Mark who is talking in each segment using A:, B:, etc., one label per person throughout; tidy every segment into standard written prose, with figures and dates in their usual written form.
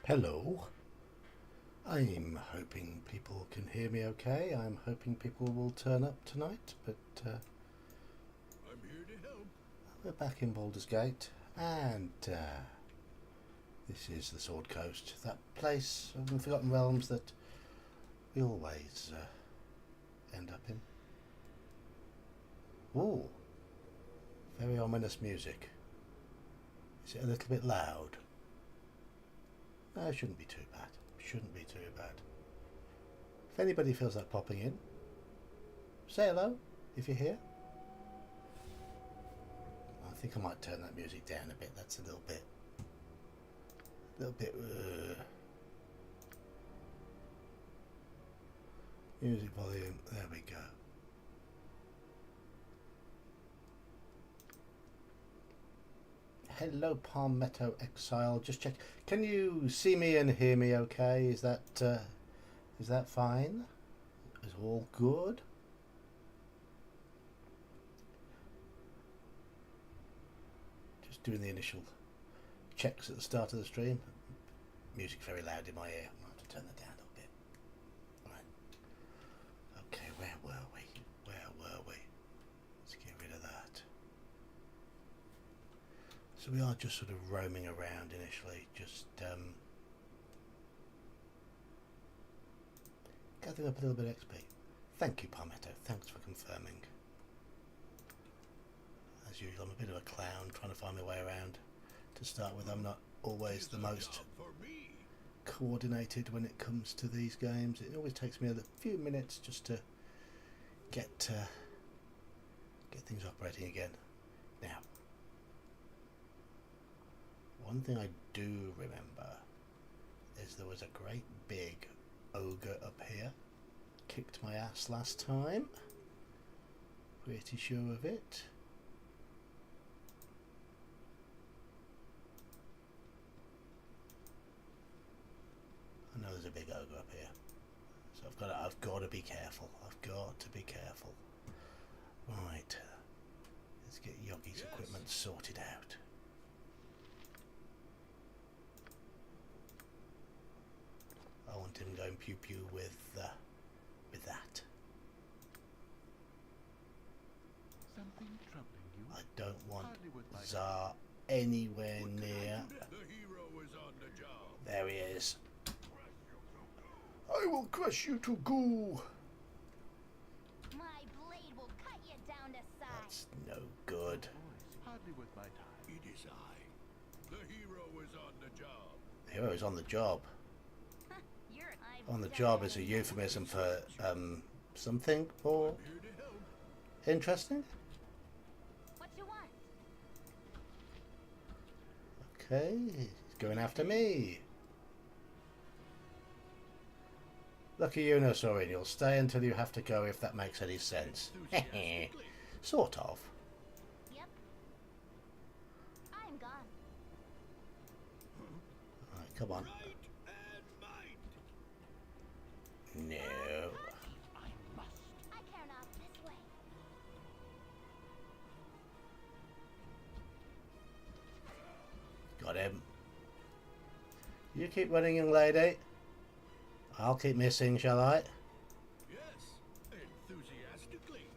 A: Hello. I'm hoping people can hear me okay. I'm hoping people will turn up tonight, but
B: I'm here to help.
A: we're back in Baldur's Gate, and this is the Sword Coast, that place of the Forgotten Realms that we always end up in. Ooh, very ominous music. Is it a little bit loud? No, it shouldn't be too bad. Shouldn't be too bad. If anybody feels like popping in, say hello if you're here. I think I might turn that music down a bit. That's a little bit. Music volume. There we go. Hello, Palmetto Exile. Just check. Can you see me and hear me? Okay. Is that fine? Is all good? Just doing the initial checks at the start of the stream. Music's very loud in my ear. I have to turn that down a little bit. Right. Okay, where were we? Let's get rid of that. So we are just sort of roaming around initially, just gathering up a little bit of XP. Thank you, Palmetto. Thanks for confirming. As usual, I'm a bit of a clown trying to find my way around. To start with, I'm not always the most coordinated when it comes to these games. It always takes me a few minutes just to get things operating again. Now, one thing I do remember is there was a great big ogre up here. Kicked my ass last time. Pretty sure of it. I know there's a big ogre up here, so I've got to be careful. I've got to be careful. Right, let's get Yogi's equipment sorted out. I want him going pew pew with that.
B: Something troubling you?
A: I don't want Tsar anywhere near.
B: The hero is on the job.
A: There he is. I will crush you to goo.
C: My blade will cut you down to size.
A: That's no good.
B: Hardly worth my time. It is I. The hero is on the job.
A: The hero is on the job. On the job is a euphemism for something more
B: Here to help.
A: interesting.
C: What you want?
A: Okay, he's going after me. Lucky you, no, Sorin. You'll stay until you have to go, if that makes any sense.
B: Enthusiastically.
A: Sort of.
C: Yep. I'm gone.
A: Right, come on.
B: Right and might.
A: No.
B: I must.
C: I care not this way.
A: Got him. You keep running, young lady. I'll keep missing, shall I?
B: Yes. Enthusiastically.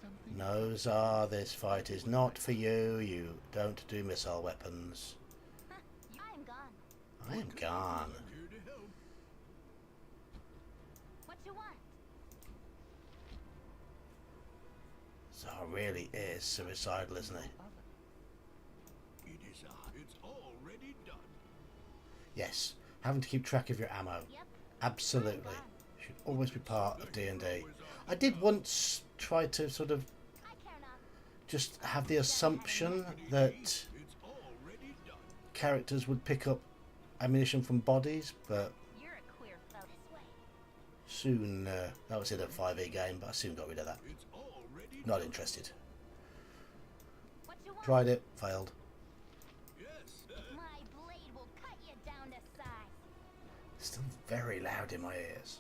B: Something.
A: No, Tsar, this fight is not for you. You don't do missile weapons.
C: I'm gone.
A: I am gone.
B: I'm here to help.
C: What you want?
A: Tsar really is suicidal, isn't he?
B: It is I. It's already done.
A: Yes, having to keep track of your ammo.
C: Yep.
A: Absolutely. Should always be part of D&D. I did once try to sort of
C: I care not.
A: just have the assumption that
B: It's already done.
A: characters would pick up ammunition from bodies, but
C: You're a queer fellow. This way.
A: soon, that was in a 5e game, but I soon got rid of that.
B: It's already
A: Not
B: done.
A: interested.
C: What you want?
A: Tried it, failed.
B: Yes.
C: My blade will cut you down to size.
A: Still very loud in my ears.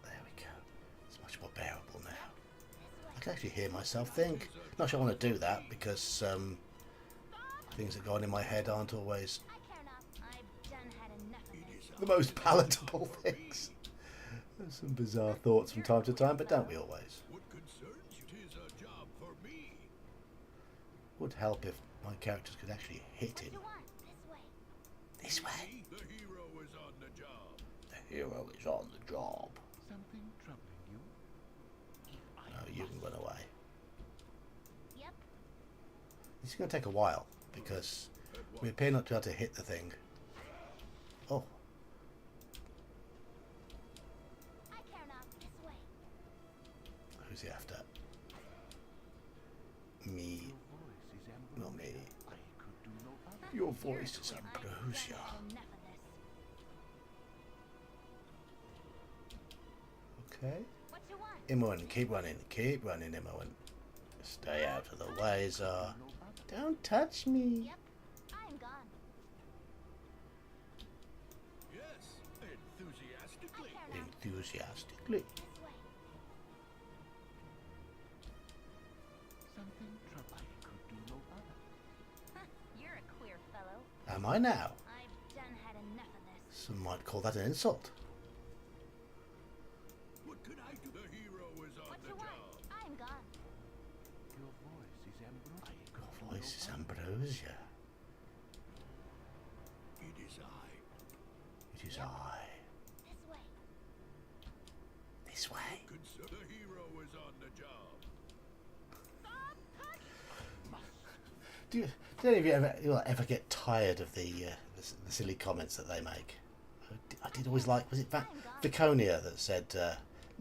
A: There we go. It's much more bearable now. I can actually hear myself think. Not sure I want to do that because things that go on in my head aren't always
C: I care not. I've done had enough of this.
A: the most palatable things. There's some bizarre thoughts from time to time, but don't we always?
B: What concerns you? 'Tis a job for me.
A: Would help if my characters could actually hit
C: What
A: him.
C: you want? This way.
A: This way.
B: The hero is on the job.
A: The hero is on the job.
D: Something troubling you?
A: No, you can run away.
C: Yep.
A: This is going to take a while because we appear not to be able to hit the thing. Oh,
C: I care not. This way.
A: who's he after? Me. Not me.
D: I could do no other.
A: Your voice is ambrosia.
C: I've done had enough of this.
A: Okay.
C: What you want?
A: Imoen, keep running, Imoen. Stay out of the way, Zar. Don't touch me.
C: Yep. I'm gone.
B: Yes,
C: I
B: enthusiastically.
C: care not.
A: Enthusiastically.
C: This way.
D: Something troubling. I could do no other.
C: You're a queer fellow.
A: Am I now?
C: I've done had enough of this.
A: Some might call that an insult.
B: What could I do? The hero is on
C: What
B: the
C: you want?
B: job.
C: I'm gone.
D: Your voice is ambrosia.
A: Your voice is ambrosia.
B: It is I.
A: It is I.
C: This way.
A: This way.
B: The hero is on the job.
A: Do any of you ever get tired of the silly comments that they make? I did always like, was it Viconia that said,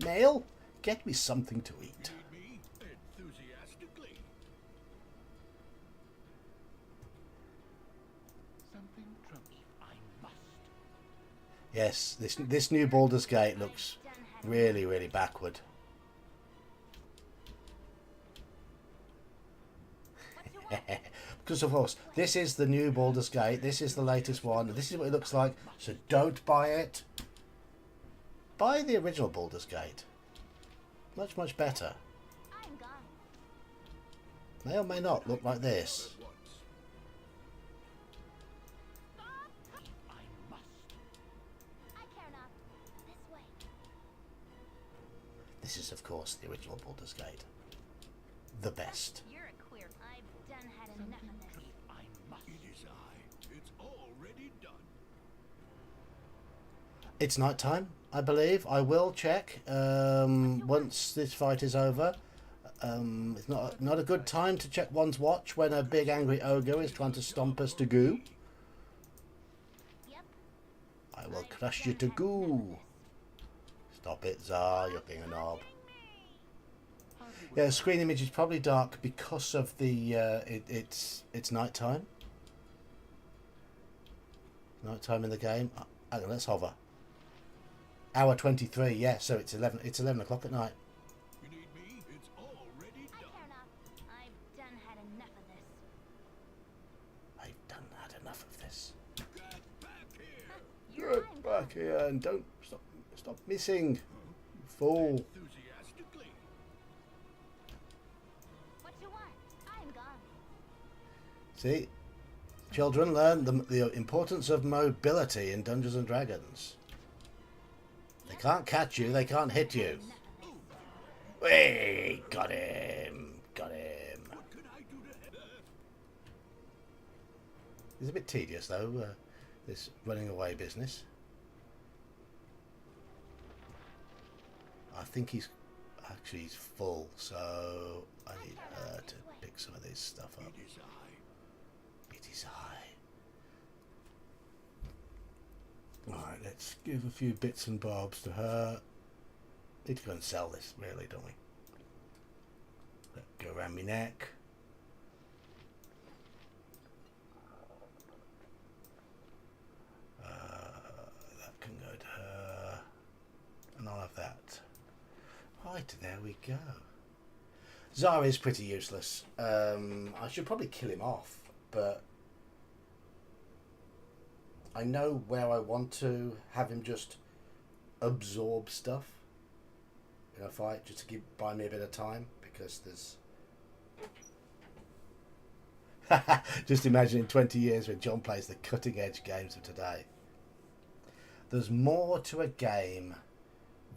A: Mail, get me something to eat.
B: Need me? Enthusiastically.
D: Something troubling. I must.
A: Yes, this new Baldur's Gate looks really, really backward.
C: What you want?
A: Because of course, this is the new Baldur's Gate, this is the latest one, this is what it looks like, so don't buy it. Buy the original Baldur's Gate. Much, much better.
C: I'm gone.
A: May or may not look like this.
B: At once.
D: I must.
C: I care not. This way.
A: This is of course the original Baldur's Gate. The best.
C: You're a queer. I've done had enough
D: Something
C: of this.
D: troubling. I must.
B: It is I. It's already done.
A: It's night time, I believe. I will check once this fight is over. It's not a good time to check one's watch when a big angry ogre is trying to stomp us to goo.
C: Yep.
A: I will crush you to goo. Stop it, Zar, you're being a knob. Yeah, the screen image is probably dark because of the it's night time. Night time in the game. Hang on, let's hover. Hour 23, yeah, so it's 11 o'clock at night.
B: You need me? It's already
C: I
B: done.
C: care not. I've done had enough of this.
A: I've done had enough of this.
B: Get back here.
C: You're
A: Get back here and don't stop missing, you fool.
B: Enthusiastically.
C: What you want? I'm gone.
A: See, children learn the importance of mobility in Dungeons and Dragons. They can't catch you, they can't hit you.
C: Enough of this.
A: Hey, got him, got him.
B: What could I do to help?
A: It's a bit tedious though, this running away business. I think he's full, so I need her to pick some of this stuff up.
B: It is I.
A: It is I. Alright, let's give a few bits and bobs to her. Need to go and sell this, really, don't we? Let go around my neck. That can go to her. And I'll have that. Right, there we go. Zara is pretty useless. I should probably kill him off, but I know where I want to have him just absorb stuff in a fight, just to buy me a bit of time, because there's... Just imagine in 20 years when John plays the cutting edge games of today. There's more to a game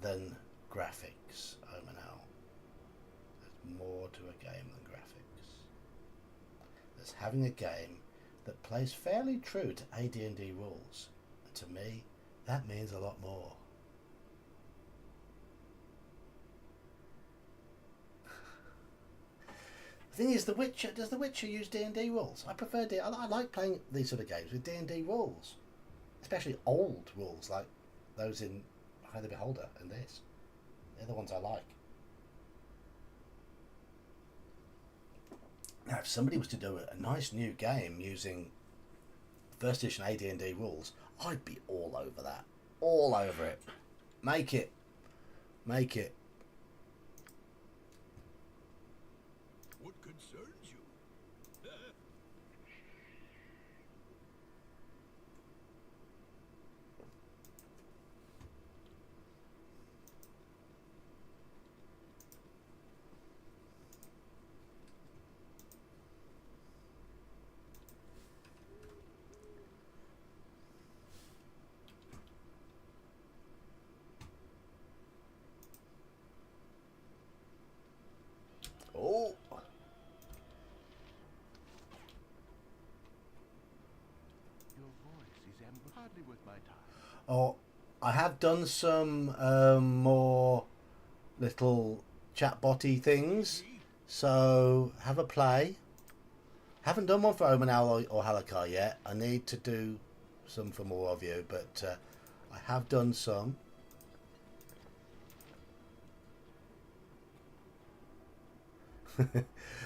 A: than graphics, Omanel. There's more to a game than graphics. There's having a game that plays fairly true to AD&D rules. And to me, that means a lot more. The thing is, does The Witcher use D&D rules? I prefer I like playing these sort of games with D&D rules. Especially old rules like those in Eye of the Beholder and this. They're the ones I like. Now, if somebody was to do a nice new game using first edition AD&D rules, I'd be all over that. All over it. Make it. Make it.
B: What concerns you?
A: Oh.
D: Your voice is hardly worth my time.
A: Oh, I have done some more little chatbotty things. So have a play. Haven't done one for Omanal or Halakar yet. I need to do some for more of you, but I have done some.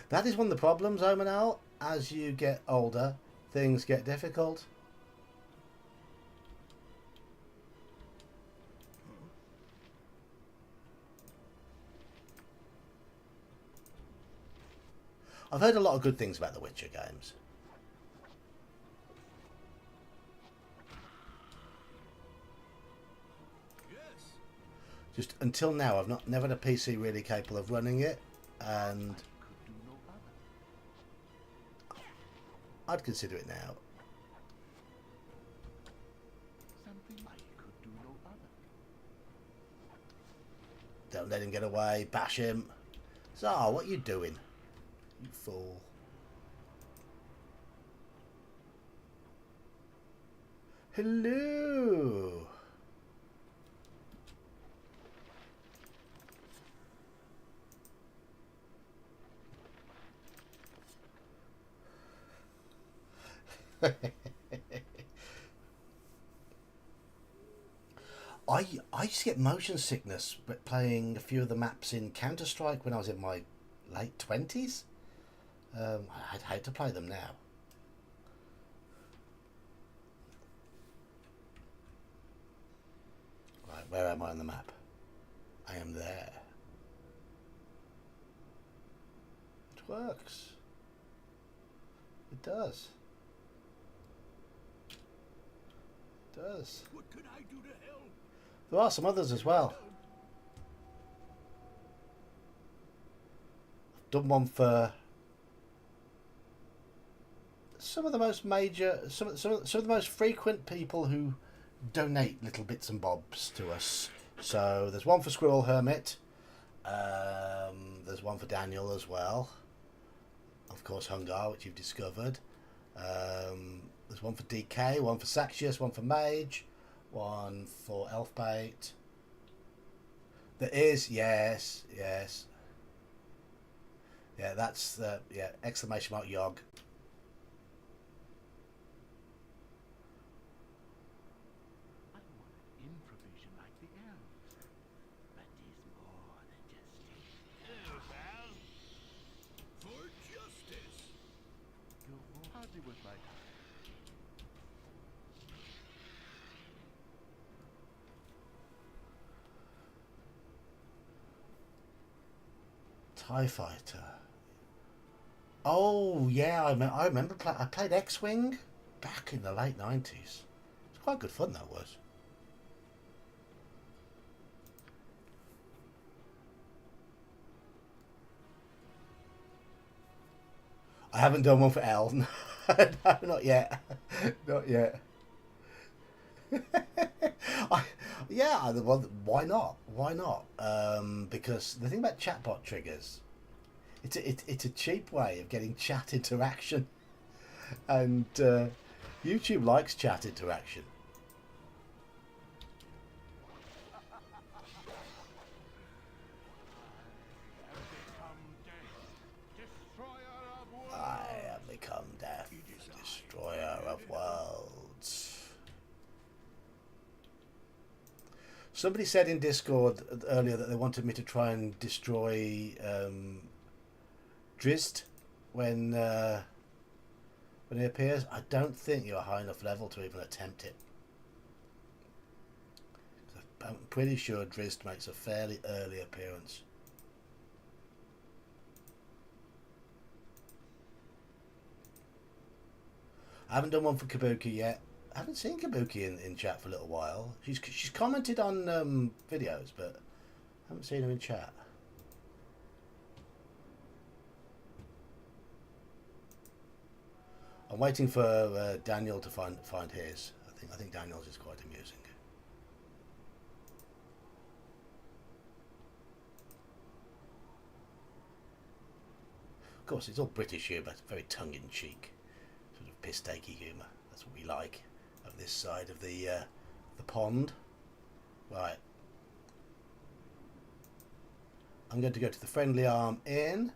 A: That is one of the problems, Omanal. As you get older, things get difficult. I've heard a lot of good things about the Witcher games.
B: Yes.
A: Just until now, I've never had a PC really capable of running it, and
D: Could do no other.
A: I'd consider it now.
D: Something I could do no other.
A: Don't let him get away. Bash him. Tsar, what are you doing? You fool. Hello. I used to get motion sickness playing a few of the maps in Counter-Strike when I was in my late 20s. I'd hate to play them now. Right, where am I on the map? I am there. It works. It does. It does.
B: What could I do to help?
A: There are some others as well. I've done one for some of the most major, some of the most frequent people who donate little bits and bobs to us. So there's one for Squirrel Hermit. There's one for Daniel as well. Of course, Hungar, which you've discovered. There's one for DK, one for Saxius, one for Mage, one for Elfbait. There is, yes. Yeah, that's the exclamation mark Yog.
D: I want an infravision like the elves. But there's more than just
B: For justice.
D: your voice. Hardly worth my time.
A: TIE Fighter. Oh yeah, I remember. I played X-Wing back in the late 90s. It's quite good fun, that was. I haven't done one for L. No, not yet. Not yet. I, yeah, well, why not? Why not? Because the thing about chatbot triggers, it's a cheap way of getting chat interaction, and YouTube likes chat interaction. I have become death, destroyer of worlds. Somebody said in Discord earlier that they wanted me to try and destroy Drizzt when he appears. I don't think you're a high enough level to even attempt it. I'm pretty sure Drizzt makes a fairly early appearance. I haven't done one for Kabuki yet. I haven't seen Kabuki in chat for a little while. She's commented on videos, but I haven't seen her in chat. I'm waiting for Daniel to find his. I think Daniel's is quite amusing. Of course, it's all British humour, very tongue-in-cheek, sort of piss-takey humour. That's what we like of this side of the pond. Right. I'm going to go to the Friendly Arm Inn.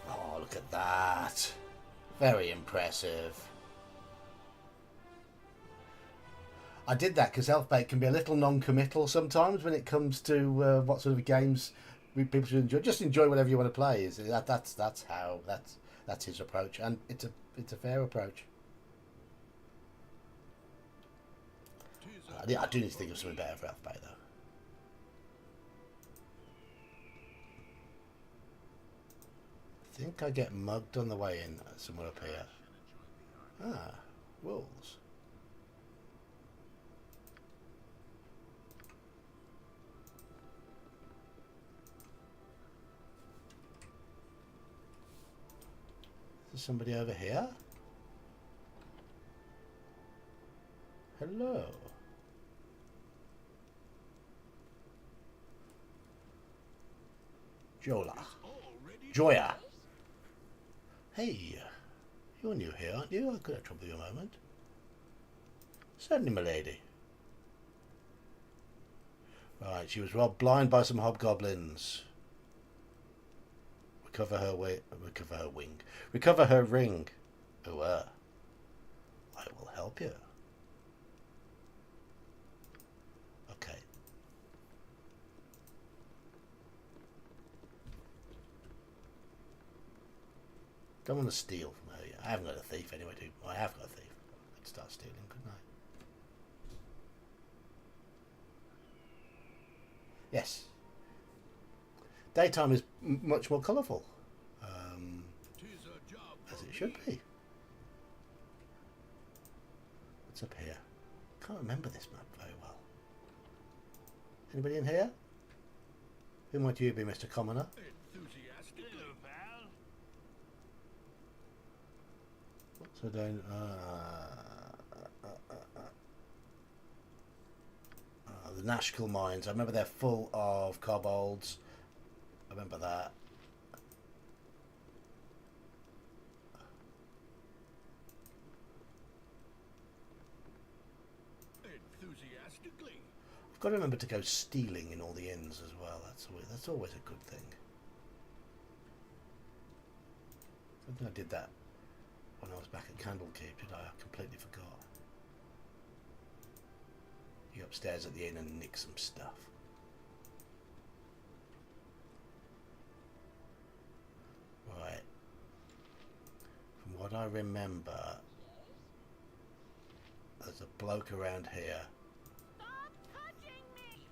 A: Oh, look at that. Very impressive. I did that because Elfbait can be a little non-committal sometimes when it comes to what sort of games people should enjoy. Just enjoy whatever you want to play. That's his approach, and it's a fair approach. I do need to think of something better for Elfbait though. I think I get mugged on the way in somewhere up here. Ah, wolves. Is there somebody over here? Hello. Jola. Joya. Hey, you're new here, aren't you? I could have trouble you a moment. Certainly, milady. Right, she was robbed blind by some hobgoblins. Recover her Recover her ring. Oh, I will help you. Okay. Don't want to steal from her yet. I haven't got a thief anyway, do I? I have got a thief. I could start stealing, couldn't I? Yes. Daytime is much more colourful. As it should be. What's up here? Can't remember this map very well. Anybody in here? Who might you be, Mr. Commoner? So don't. The Nashkel mines. I remember they're full of kobolds. I remember that.
B: Enthusiastically.
A: I've got to remember to go stealing in all the inns as well. That's always a good thing. I don't think I did that when I was back at Candlekeep, did I? I completely forgot. You go upstairs at the inn and nick some stuff. Right. From what I remember, there's a bloke around here.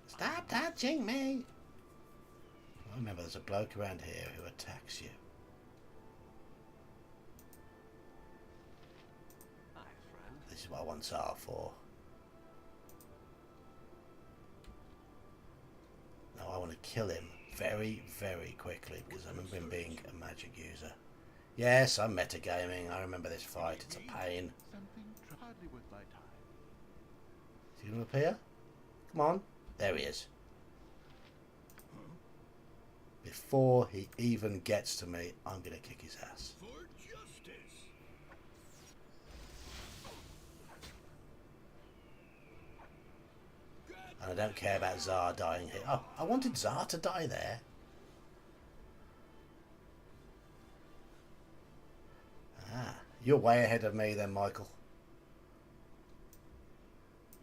A: Stop touching me! I remember there's a bloke around here who attacks you. what I want Tsar for. Now I want to kill him very, very quickly because I remember him being a magic user. Yes, I'm metagaming. I remember this fight. It's a pain.
D: Something hardly worth my time.
A: Is he going to appear? Come on. There he is. Before he even gets to me, I'm going to kick his ass.
B: For justice.
A: And I don't care about Tsar dying here. Oh, I wanted Tsar to die there. Ah, you're way ahead of me then, Michael.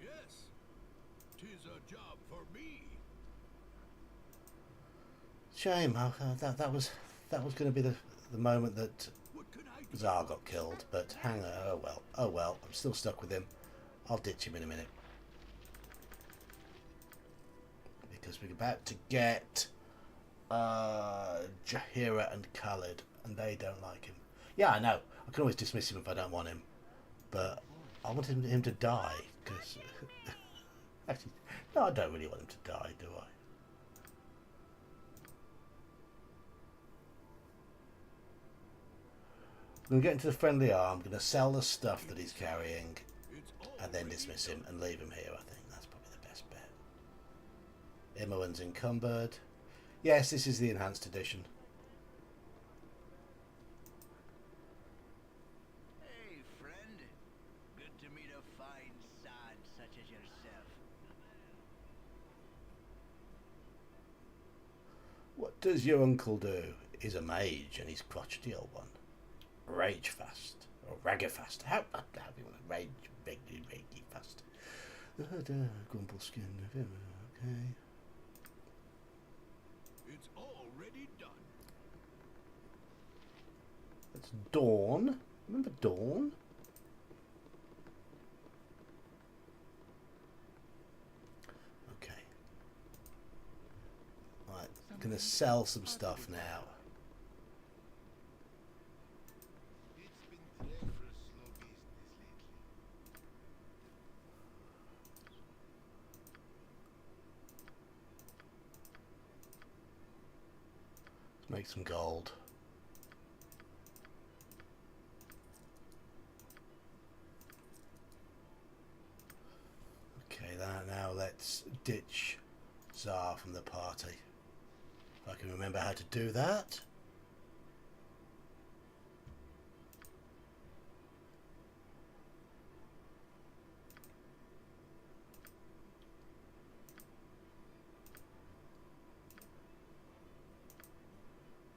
B: Yes. 'Tis a job for me.
A: Shame. That was going to be the moment that
B: What can I do?
A: Tsar got killed. But hang on. Oh well. Oh well. I'm still stuck with him. I'll ditch him in a minute. Because we're about to get Jaheira and Khalid, and they don't like him. Yeah, I know. I can always dismiss him if I don't want him, but I want him to die. Because actually, no, I don't really want him to die, do I? I'm going to get into the friendly arm. I'm going to sell the stuff that he's carrying,
B: It's
A: and then
B: already
A: dismiss
B: done.
A: him and leave him here. I think that's probably the best bet. Imoen's encumbered. Yes, this is the enhanced edition.
E: Hey, friend. Good to meet a fine sod such as yourself.
A: What does your uncle do? He's a mage and he's crotchety old one. Rage fast. Or Raggerfast. How do you want to rage fast? Grumble skin. Okay.
B: It's already done.
A: That's Dawn. Remember Dawn? Okay. Right, I'm going to sell some stuff now.
F: It's been dreadful slow business lately.
A: Let's make some gold. Okay, now let's ditch Tsar from the party. If I can remember how to do that.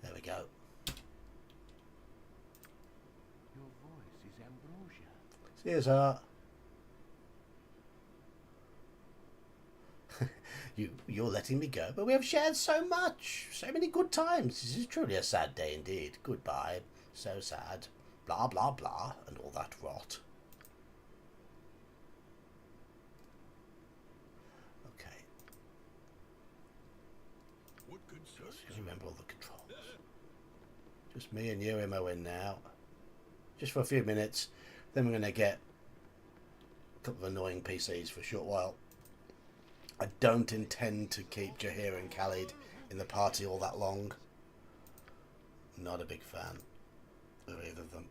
A: There we go.
D: Your voice is ambrosia.
A: Cheers, Art. You're letting me go, but we have shared so much, so many good times. This is truly a sad day indeed. Goodbye. So sad. Blah, blah, blah, and all that rot. Okay.
B: What concerns
A: Just remember all the controls. Just me and you, Imoen, now. Just for a few minutes. Then we're going to get a couple of annoying PCs for a short while. I don't intend to keep Jaheira and Khalid in the party all that long. Not a big fan of either of them.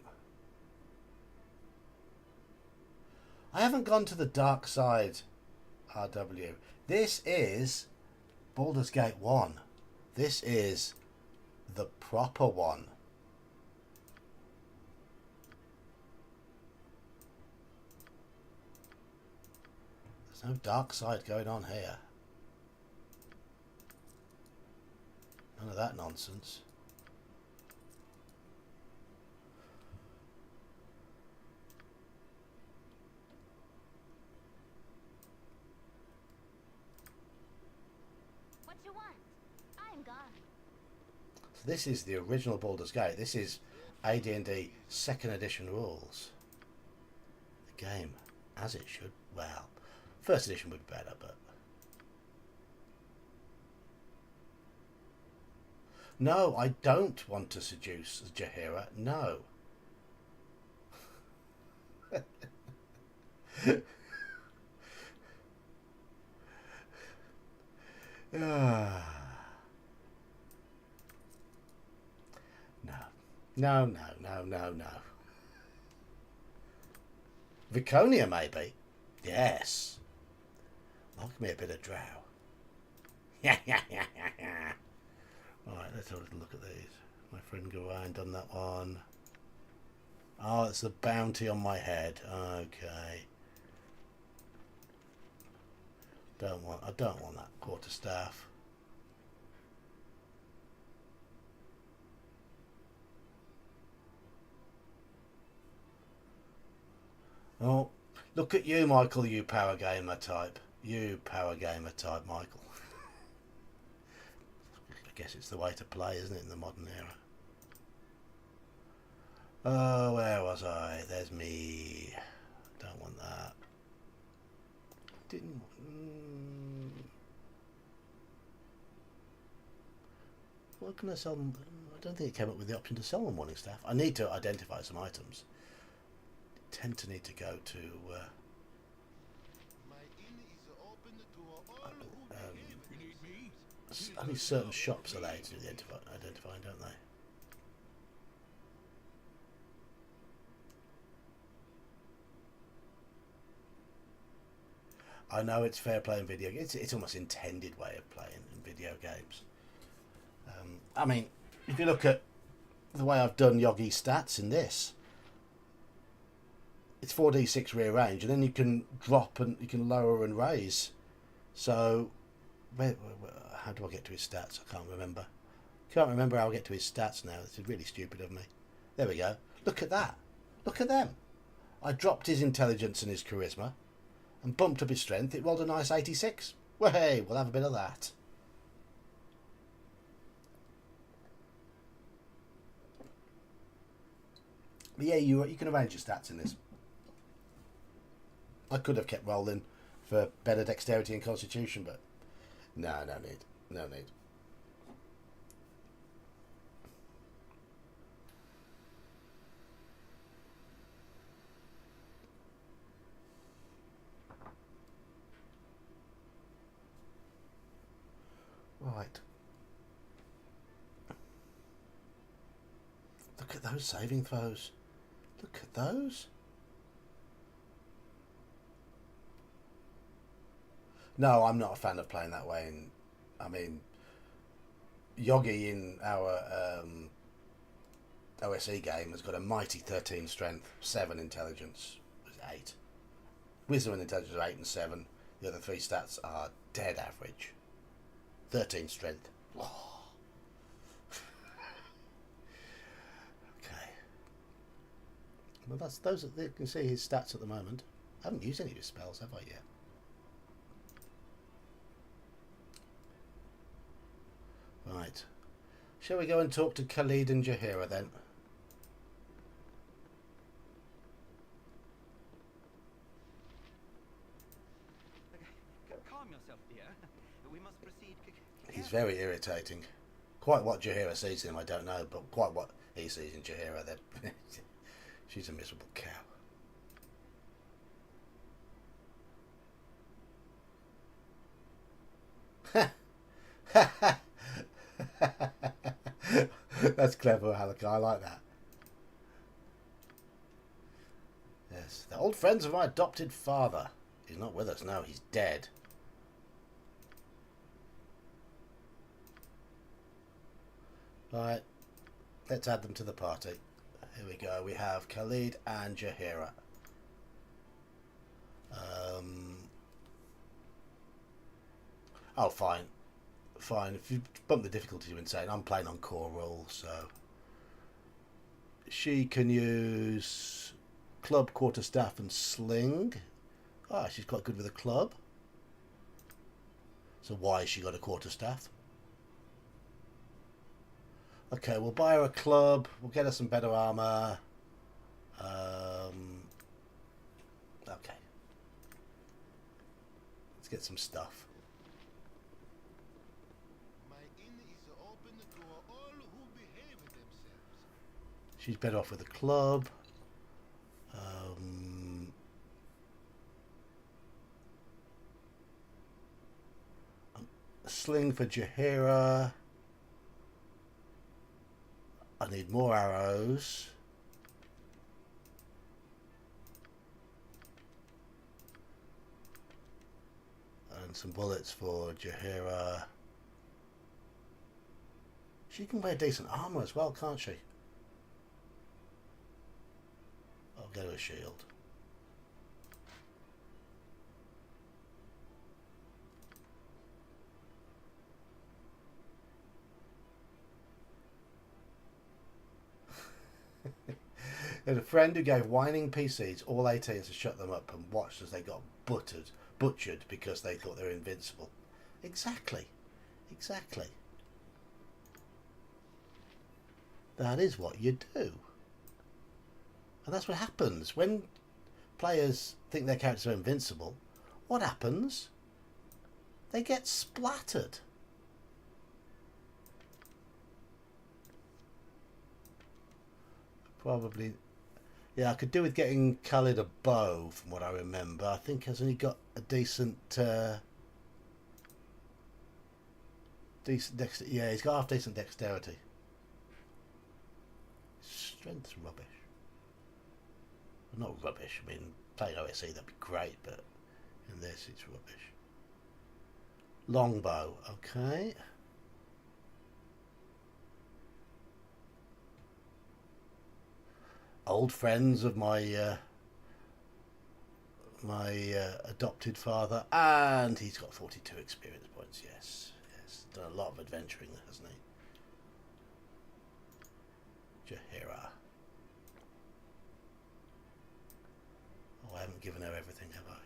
A: I haven't gone to the dark side, RW. This is Baldur's Gate 1. This is the proper one. There's no dark side going on here. None of that nonsense.
C: What you want? I'm gone.
A: So this is the original Baldur's Gate. This is AD&D 2nd edition rules. The game, as it should. Well, 1st edition would be better, but... No, I don't want to seduce Jaheira. No. No. No, no, no, no, no. Viconia, maybe? Yes. Like me a bit of drow. Right, let's have a little look at these. My friend Gawain done that one. Oh, it's the bounty on my head. Okay. I don't want that quarterstaff. Oh, look at you, Michael, you power gamer type. You power gamer type, Michael. I guess it's the way to play, isn't it, in the modern era? Oh, where was I? There's me. Don't want that. Didn't... What can I sell them? I don't think it came up with the option to sell them morning staff. I need to identify some items. Tend to need to go to only certain shops allow you to do the identifying, don't they? I know it's fair play in video games. It's almost intended way of playing in video games. I mean, if you look at the way I've done Yogi's stats in this, it's 4d6 rear range, and then you can drop and you can lower and raise. So, how do I get to his stats? I can't remember. Can't remember how I get to his stats now. This is really stupid of me. There we go. Look at that. Look at them. I dropped his intelligence and his charisma, and bumped up his strength. It rolled a nice 86. Well, hey, we'll have a bit of that. But yeah, you can arrange your stats in this. I could have kept rolling for better dexterity and constitution, but no need. No need. Right. Look at those saving throws. Look at those. No, I'm not a fan of playing that way. And I mean, Yogi in our OSE game has got a mighty 13 strength, 7 intelligence, 8. Wisdom and intelligence are 8 and 7. The other 3 stats are dead average. 13 strength. Oh. Okay. Well, those. You can see his stats at the moment. I haven't used any of his spells, have I yet? Right. Shall we go and talk to Khalid and Jaheira then?
E: Calm yourself, dear. We must proceed.
A: He's very irritating. Quite what Jaheira sees in him, I don't know, but quite what he sees in Jaheira, then. She's a miserable cow. That's clever, Halaka. I like that. Yes, the old friends of my adopted father. He's not with us now. He's dead. Right, let's add them to the party. Here we go. We have Khalid and Jaheira. Oh, fine. Fine. If you bump the difficulty to insane, I'm playing on core rule, so she can use club, quarterstaff, and sling. Ah, she's quite good with a club. So why has she got a quarterstaff? Okay, we'll buy her a club. We'll get her some better armor. Okay. Let's get some stuff.
F: My inn is open to all who behave themselves.
A: She's better off with a club. Sling for Jaheira. I need more arrows. And some bullets for Jaheira. She can wear decent armour as well, can't she? I'll get her a shield. Had a friend who gave whining PCs all 18s to shut them up and watched as they got butchered because they thought they were invincible. Exactly. Exactly. That is what you do. And that's what happens. When players think their characters are invincible, what happens? They get splattered. Probably... Yeah, I could do with getting Khalid a bow, from what I remember. I think he's only got a decent... yeah, he's got half decent dexterity. Strength's rubbish. Well, not rubbish, I mean, playing OSE that'd be great, but in this it's rubbish. Longbow, okay. Old friends of my adopted father, and he's got 42 experience points. Yes, yes, done a lot of adventuring, hasn't he? Jaheira. Oh, I haven't given her everything, have I?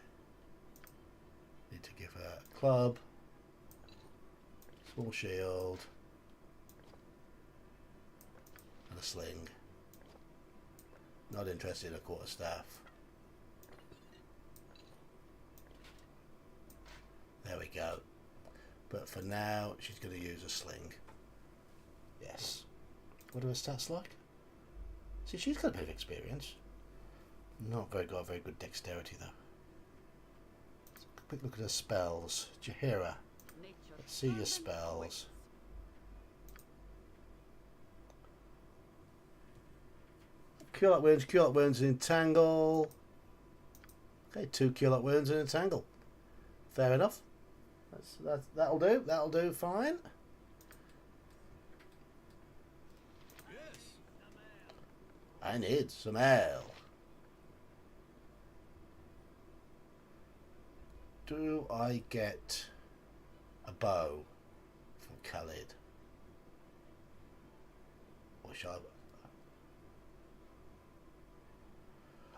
A: Need to give her a club, small shield, and a sling. Not interested in a quarterstaff. There we go. But for now, she's going to use a sling. Yes. What are her stats like? See, she's got a bit of experience. Not very got very good dexterity though. Let's have a quick look at her spells. Jaheira. Let's see your spells. Cure Light Wounds and Entangle. Okay, 2 Cure Light Wounds and Entangle. Fair enough. That'll do. That'll do fine.
B: Yes.
A: I need some ale. Do I get a bow for Khalid? Or shall I...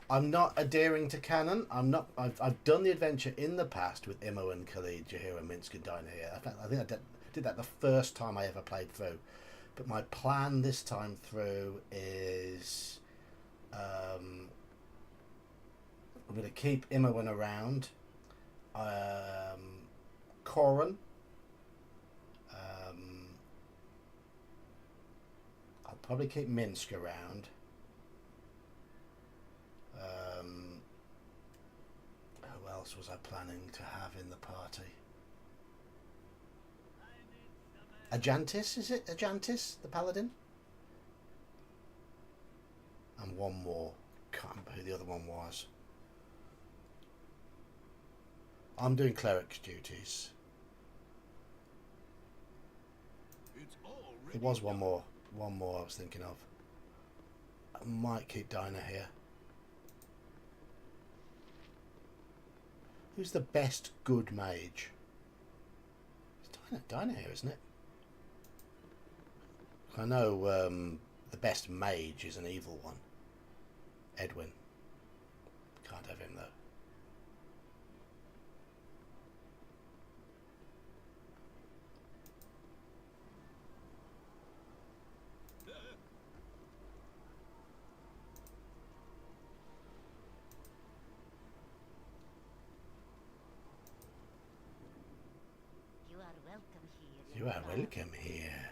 A: I'm not adhering to canon. I'm not. I've done the adventure in the past with Imo and Khalid, Jaheira, Minsk and Dinah here. I think I did that the first time I ever played through. But my plan this time through is I'm going to keep Imoen around. Corin. I'll probably keep Minsk around. Who else was I planning to have in the party? Ajantis, is it? Ajantis, the paladin? And one more. Can't remember who the other one was. I'm doing cleric's duties. There was one more. One more I was thinking of. I might keep Dinah here. Who's the best good mage? It's Dinah here, isn't it? I know the best mage is an evil one. Edwin. Can't have him though. You are welcome here.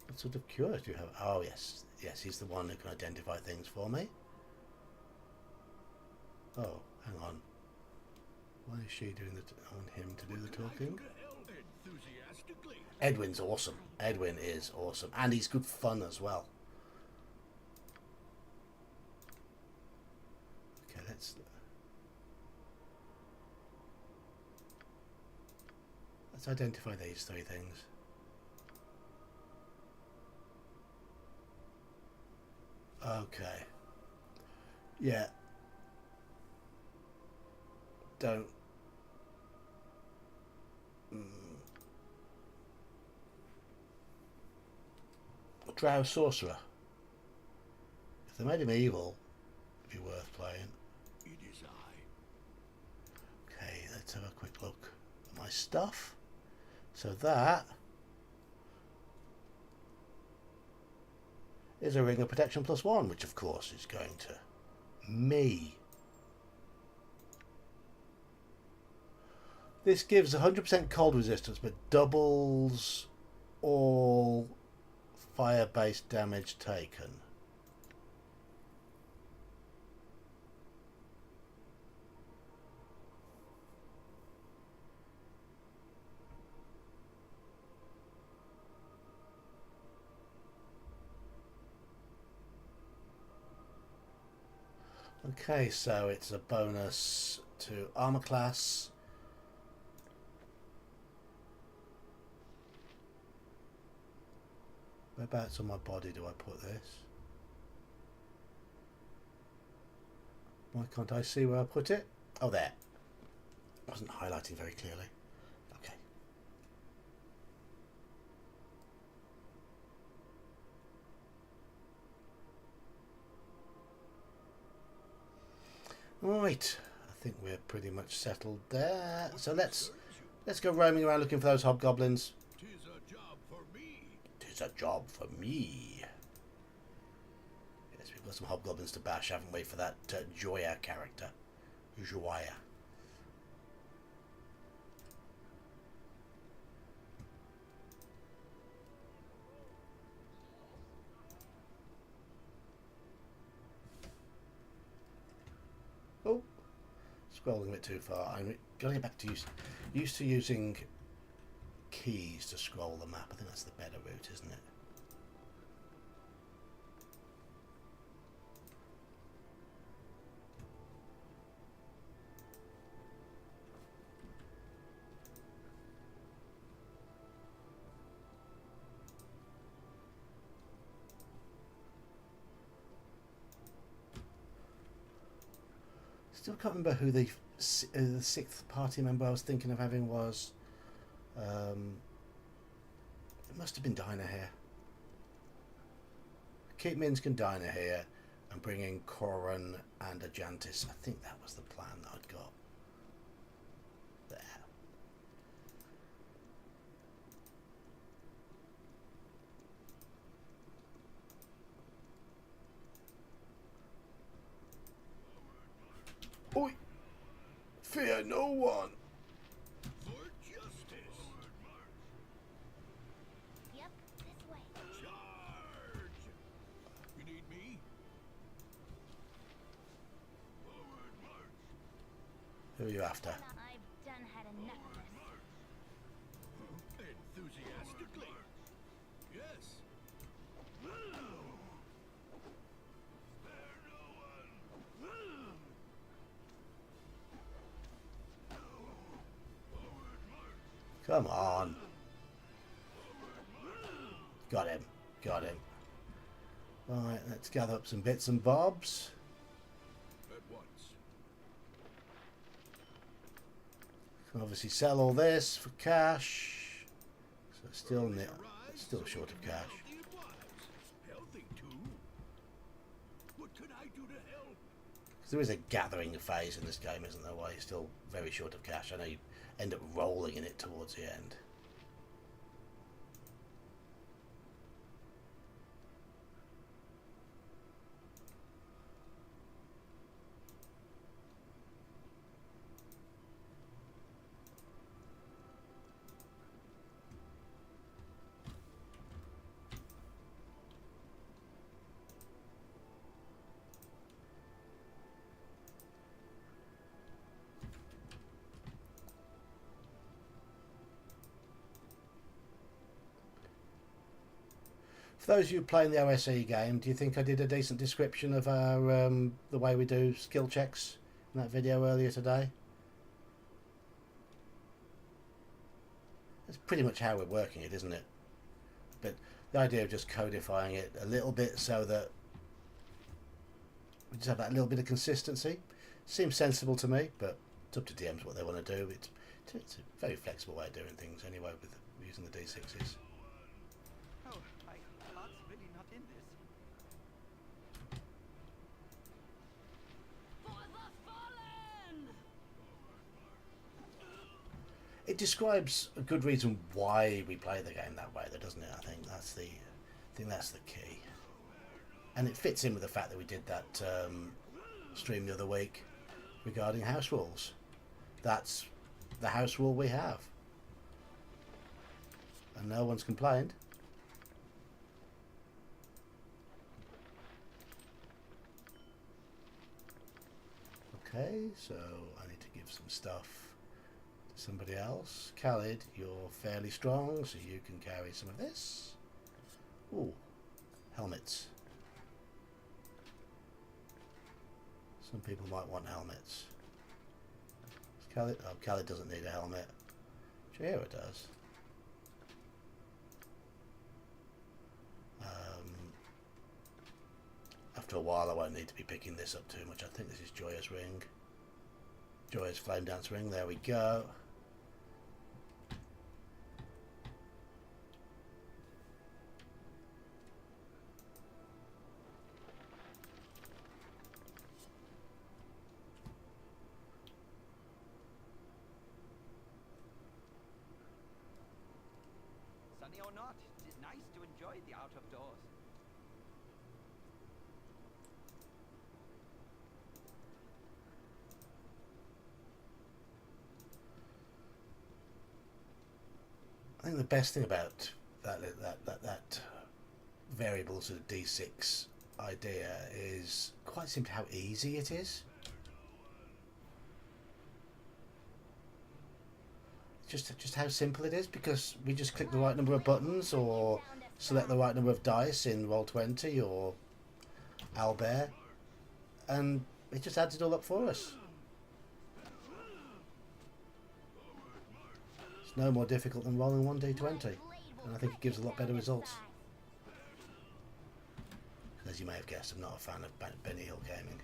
A: What sort of cures do you have? Oh, yes. Yes, he's the one who can identify things for me. Oh, hang on. Why is she doing on him to do the talking?
B: Enthusiastically.
A: Edwin's awesome. Edwin is awesome. And he's good fun as well. Okay, let's identify these three things. Okay. Yeah. Don't. Drow Sorcerer. If they made him evil, it'd be worth playing.
B: It is I.
A: Okay, let's have a quick look at my stuff. So that is a Ring of Protection +1, which of course is going to me. This gives 100% cold resistance, but doubles all fire-based damage taken. Okay, so it's a bonus to armor class. Whereabouts on my body do I put this? Why can't I see where I put it? Oh, there. Wasn't highlighting very clearly. Okay. Right. I think we're pretty much settled there. So let's go roaming around looking for those hobgoblins.
B: 'Tis a job for me.
A: 'Tis a job for me. Yes, we've got some hobgoblins to bash, haven't we, for that Joya character. Joya. Oh, scrolling a bit too far. I'm going to get back to used to using keys to scroll the map. I think that's the better route, isn't it? Still can't remember who the sixth party member I was thinking of having was. It must have been Dinah here. Keep Minsc and Dinah here and bring in Corin and Ajantis. I think that was the plan that I'd got. There. Oi! Fear no one!
B: For justice.
C: Yep, this way.
B: Charge! You need me? Forward march.
A: Who are you after?
C: I've done had enough of this.
B: Enthusiastically. Yes. Spare no one. Forward march.
A: Come on. Got him. Got him. Right, let's gather up some bits and bobs.
B: At once.
A: Can obviously sell all this for cash. So still short of cash.
B: Healthy it was. Healthy too. What could I do to help?
A: Because there is a gathering phase in this game, isn't there? Why you're still very short of cash. I know you end up rolling in it towards the end. those of you playing the OSE game, do you think I did a decent description of our the way we do skill checks in that video earlier today? That's pretty much how we're working it, isn't it? But the idea of just codifying it a little bit so that we just have that little bit of consistency seems sensible to me, but it's up to DMs what they want to do. It's a very flexible way of doing things anyway with using the D6s.
D: Oh, my blood's really not in this.
C: For the fallen!
A: It describes a good reason why we play the game that way, though, doesn't it? I think that's the key, and it fits in with the fact that we did that stream the other week regarding house rules. That's the house rule we have, and no one's complained. Okay, so I need to give some stuff to somebody else. Khalid, you're fairly strong, so you can carry some of this. Ooh, helmets. Some people might want helmets. Khalid, oh, Khalid doesn't need a helmet. Jira does. After a while I won't need to be picking this up too much. I think this is Joya's ring. Joya's flame dance ring, there we go.
D: Sunny or not, it is nice to enjoy the out of doors.
A: I think the best thing about that variable sort of D6 idea is quite simply how easy it is. Just how simple it is, because we just click the right number of buttons or select the right number of dice in Roll20 or Owlbear, and it just adds it all up for us. It's no more difficult than rolling 1d20, and I think it gives a lot better results. As you may have guessed, I'm not a fan of Benny Hill Gaming.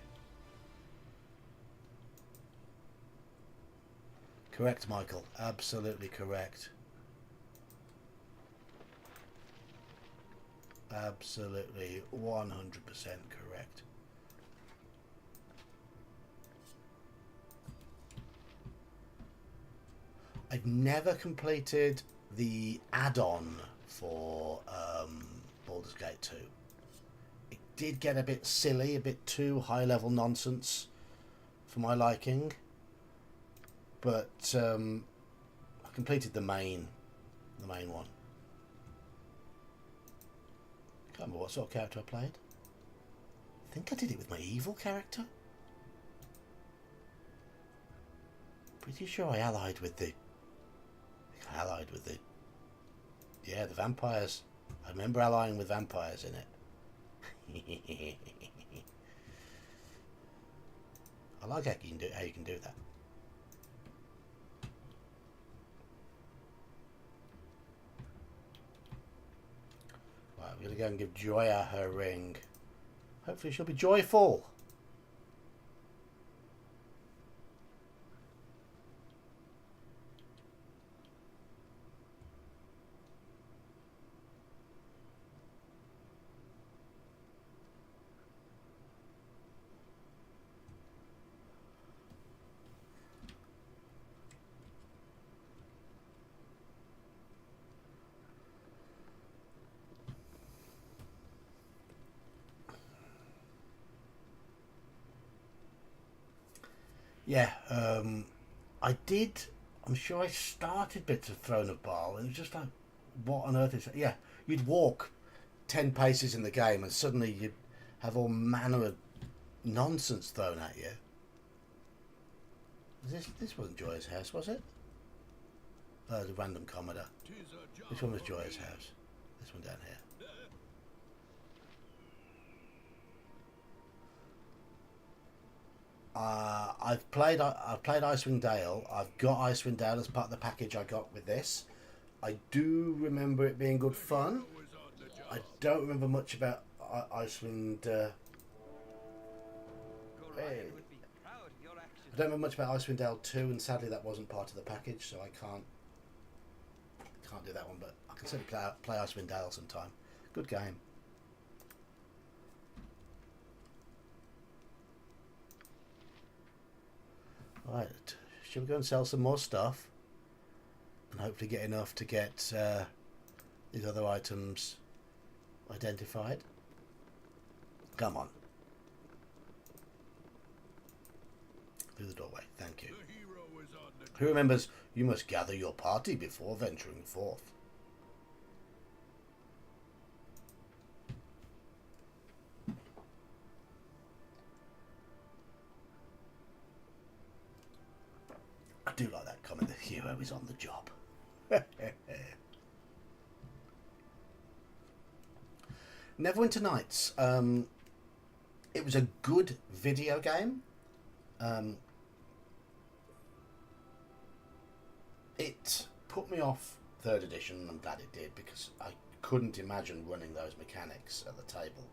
A: Correct, Michael. Absolutely correct. Absolutely 100% correct. I've never completed the add-on for Baldur's Gate 2. It did get a bit silly, a bit too high-level nonsense for my liking. But I completed the main one. Can't remember what sort of character I played. I think I did it with my evil character. Pretty sure I allied with the. Yeah, the vampires. I remember allying with vampires in it. I like how you can do that. Right, we're going to go and give Joya her ring. Hopefully she'll be joyful. Yeah, I'm sure I started bits of Throne of Baal, and it was just like, what on earth is that? Yeah, you'd walk 10 paces in the game and suddenly you'd have all manner of nonsense thrown at you. This wasn't Joya's house, was it? Oh, the random Commodore. Which one was Joya's house? This one down here. I've played Icewind Dale. I've got Icewind Dale as part of the package I got with this. I do remember it being good fun. I don't remember much about Icewind. Hey. I don't remember much about Icewind Dale 2, and sadly that wasn't part of the package, so I can't do that one. But I can certainly play Icewind Dale sometime. Good game. Right, shall we go and sell some more stuff? And hopefully get enough to get these other items identified. Come on. Through the doorway, thank you. Who remembers you must gather your party before venturing forth? I do like that comment, the hero is on the job. Neverwinter Nights. It was a good video game. It put me off 3rd edition, and I'm glad it did, because I couldn't imagine running those mechanics at the table.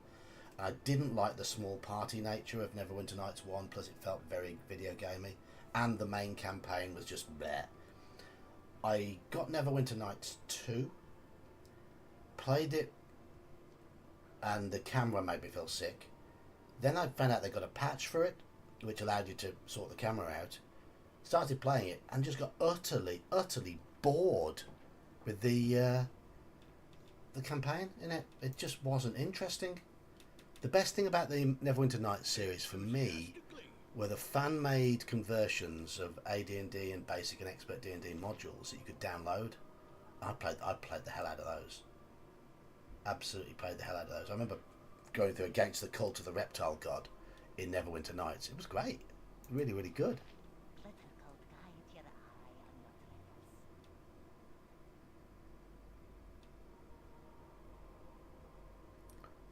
A: I didn't like the small party nature of Neverwinter Nights 1, plus it felt very video gamey, and the main campaign was just bleh. I got Neverwinter Nights 2, played it, and the camera made me feel sick. Then I found out they got a patch for it, which allowed you to sort the camera out. Started playing it and just got utterly bored with the campaign in it. It just wasn't interesting. The best thing about the Neverwinter Nights series for me were the fan-made conversions of AD&D and Basic and Expert D&D modules that you could download. I played the hell out of those. Absolutely played the hell out of those. I remember going through Against the Cult of the Reptile God in Neverwinter Nights. It was great. Really, really good.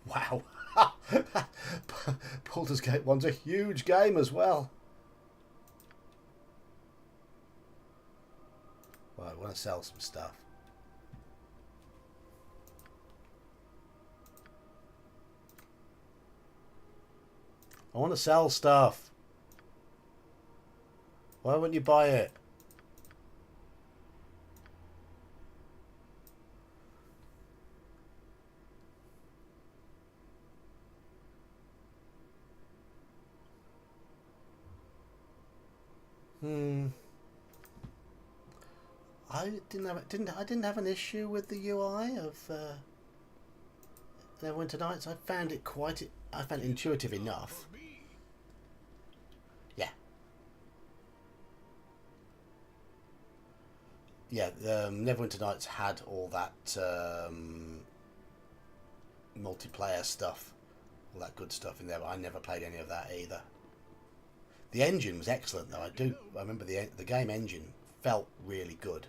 A: Wow. Baldur's Gate 1's a huge game as well. Right, I want to sell some stuff. I want to sell stuff. Why wouldn't you buy it? I didn't have an issue with the UI of Neverwinter Nights. I found it intuitive enough. Yeah, Neverwinter Nights had all that multiplayer stuff, all that good stuff in there, but I never played any of that either. The engine was excellent though. I remember the game engine felt really good.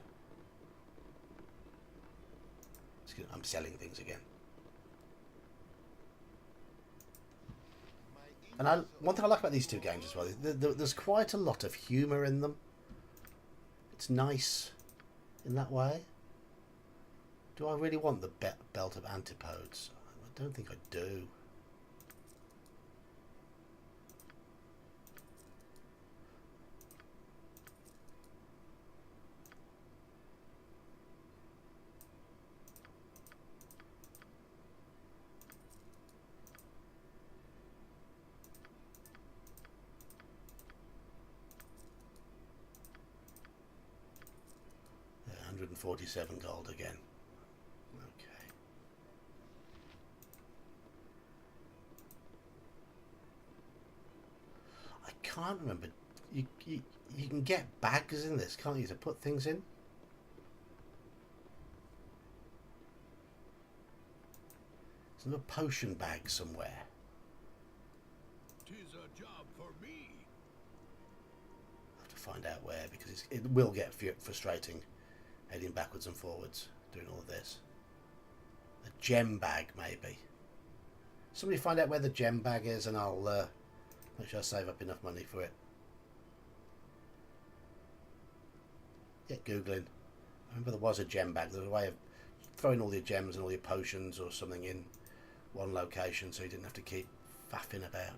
A: I'm selling things again. And one thing I like about these two games as well is there's quite a lot of humour in them. It's nice in that way. Do I really want the belt of antipodes? I don't think I do. Yeah, 147 gold again. Okay. I can't remember. You can get bags in this, can't you, to put things in? There's another potion bag somewhere.
B: 'Tis a job for me.
A: I'll have to find out where, because it will get frustrating heading backwards and forwards doing all of this. A gem bag, maybe. Somebody find out where the gem bag is, and I'll Make sure I save up enough money for it. Get Googling. I remember there was a gem bag. There was a way of throwing all your gems and all your potions or something in one location so you didn't have to keep faffing about.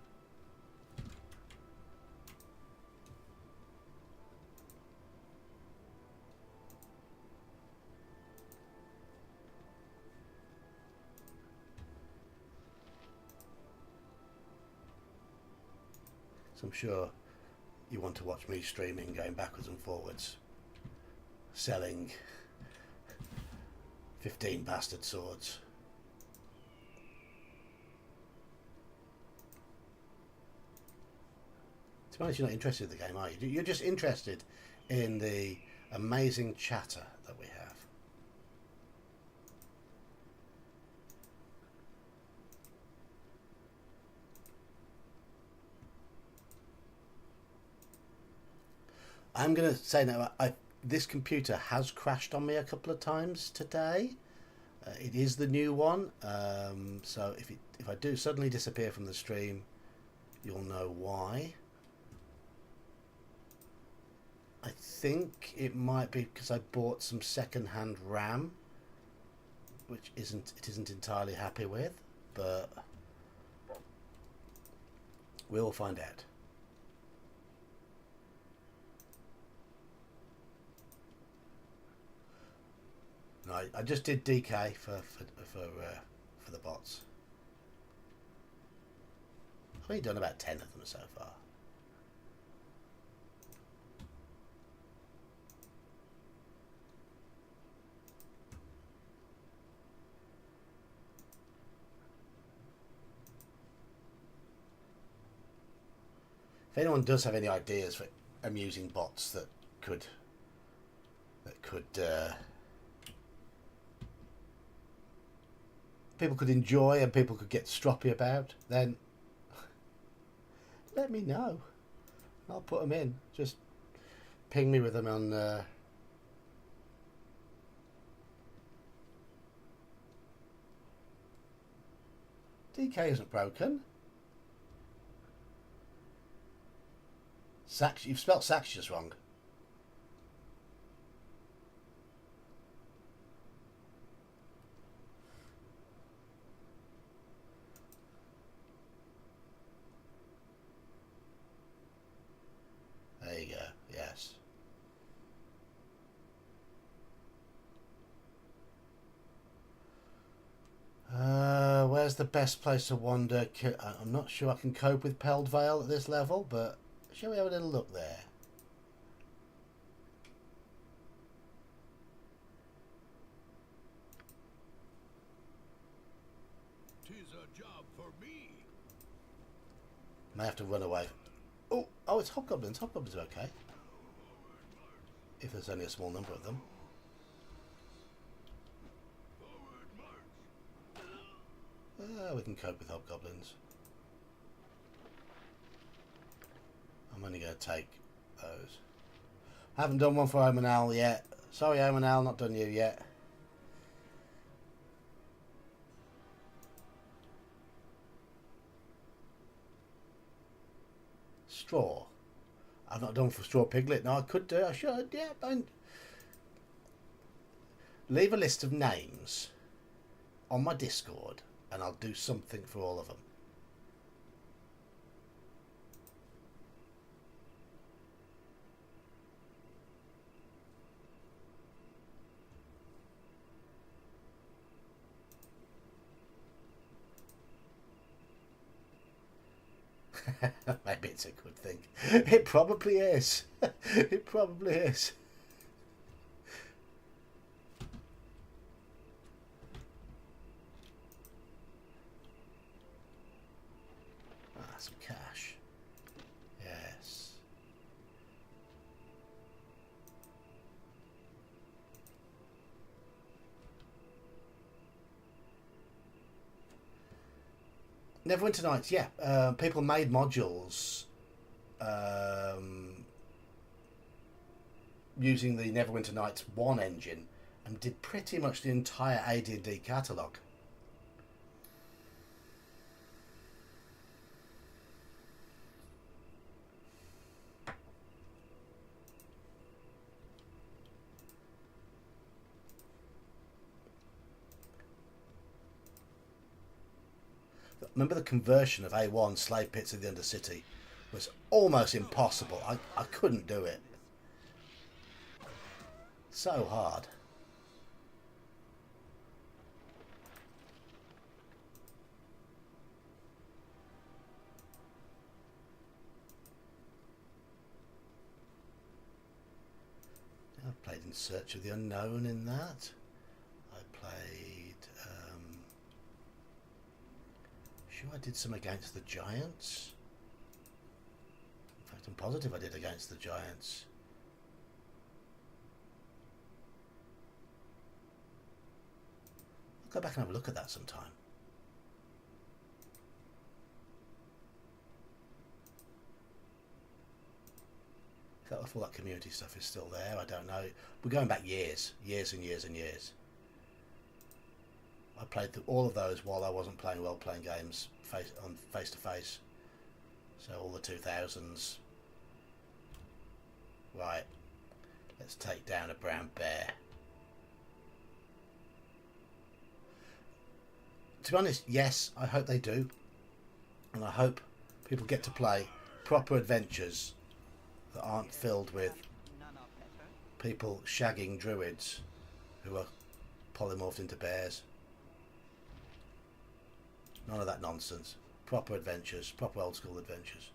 A: So I'm sure you want to watch me streaming, going backwards and forwards, selling 15 bastard swords. To be honest, you're not interested in the game, are you? You're just interested in the amazing chatter that we have. I'm going to say now, this computer has crashed on me a couple of times today. It is the new one, so if I do suddenly disappear from the stream, you'll know why. I think it might be because I bought some second-hand RAM, which it isn't entirely happy with, but we'll find out. No, I just did DK for the bots. I've only done about 10 of them so far. If anyone does have any ideas for amusing bots that could people could enjoy and people could get stroppy about, then let me know. I'll put them in. Just ping me with them on DK isn't broken. Sax, you've spelt Saxius wrong. There you go, yes. Where's the best place to wander? I'm not sure I can cope with Peld Vale at this level, but shall we have a little look there?
B: Tis a job for me.
A: May have to run away. Oh, it's hobgoblins. Hobgoblins are okay. If there's only a small number of them. We can cope with hobgoblins. I'm only going to take those. Haven't done one for Omanal yet. Sorry, Omanal, not done you yet. Straw. I've not done for Straw Piglet. No, I could do. I should. Yeah, don't. Leave a list of names on my Discord and I'll do something for all of them. Maybe it's a good thing. It probably is. It probably is. Ah, some cash. Yes. Neverwinter Nights, yeah. People made modules using the Neverwinter Nights 1 engine and did pretty much the entire AD&D catalogue. remember the conversion of A1 slave pits in the Undercity was almost impossible. I couldn't do it. So hard. I've played In Search of the Unknown in that. I played... sure I did some Against the Giants. In fact, I'm positive I did Against the Giants. I'll go back and have a look at that sometime. If all that community stuff is still there, I don't know. We're going back years and years and years. I played all of those while I wasn't playing role-playing games face-to-face. So all the 2000s. Right. Let's take down a brown bear. To be honest, yes, I hope they do. And I hope people get to play proper adventures that aren't filled with people shagging druids who are polymorphed into bears. None of that nonsense. Proper adventures, proper old school adventures.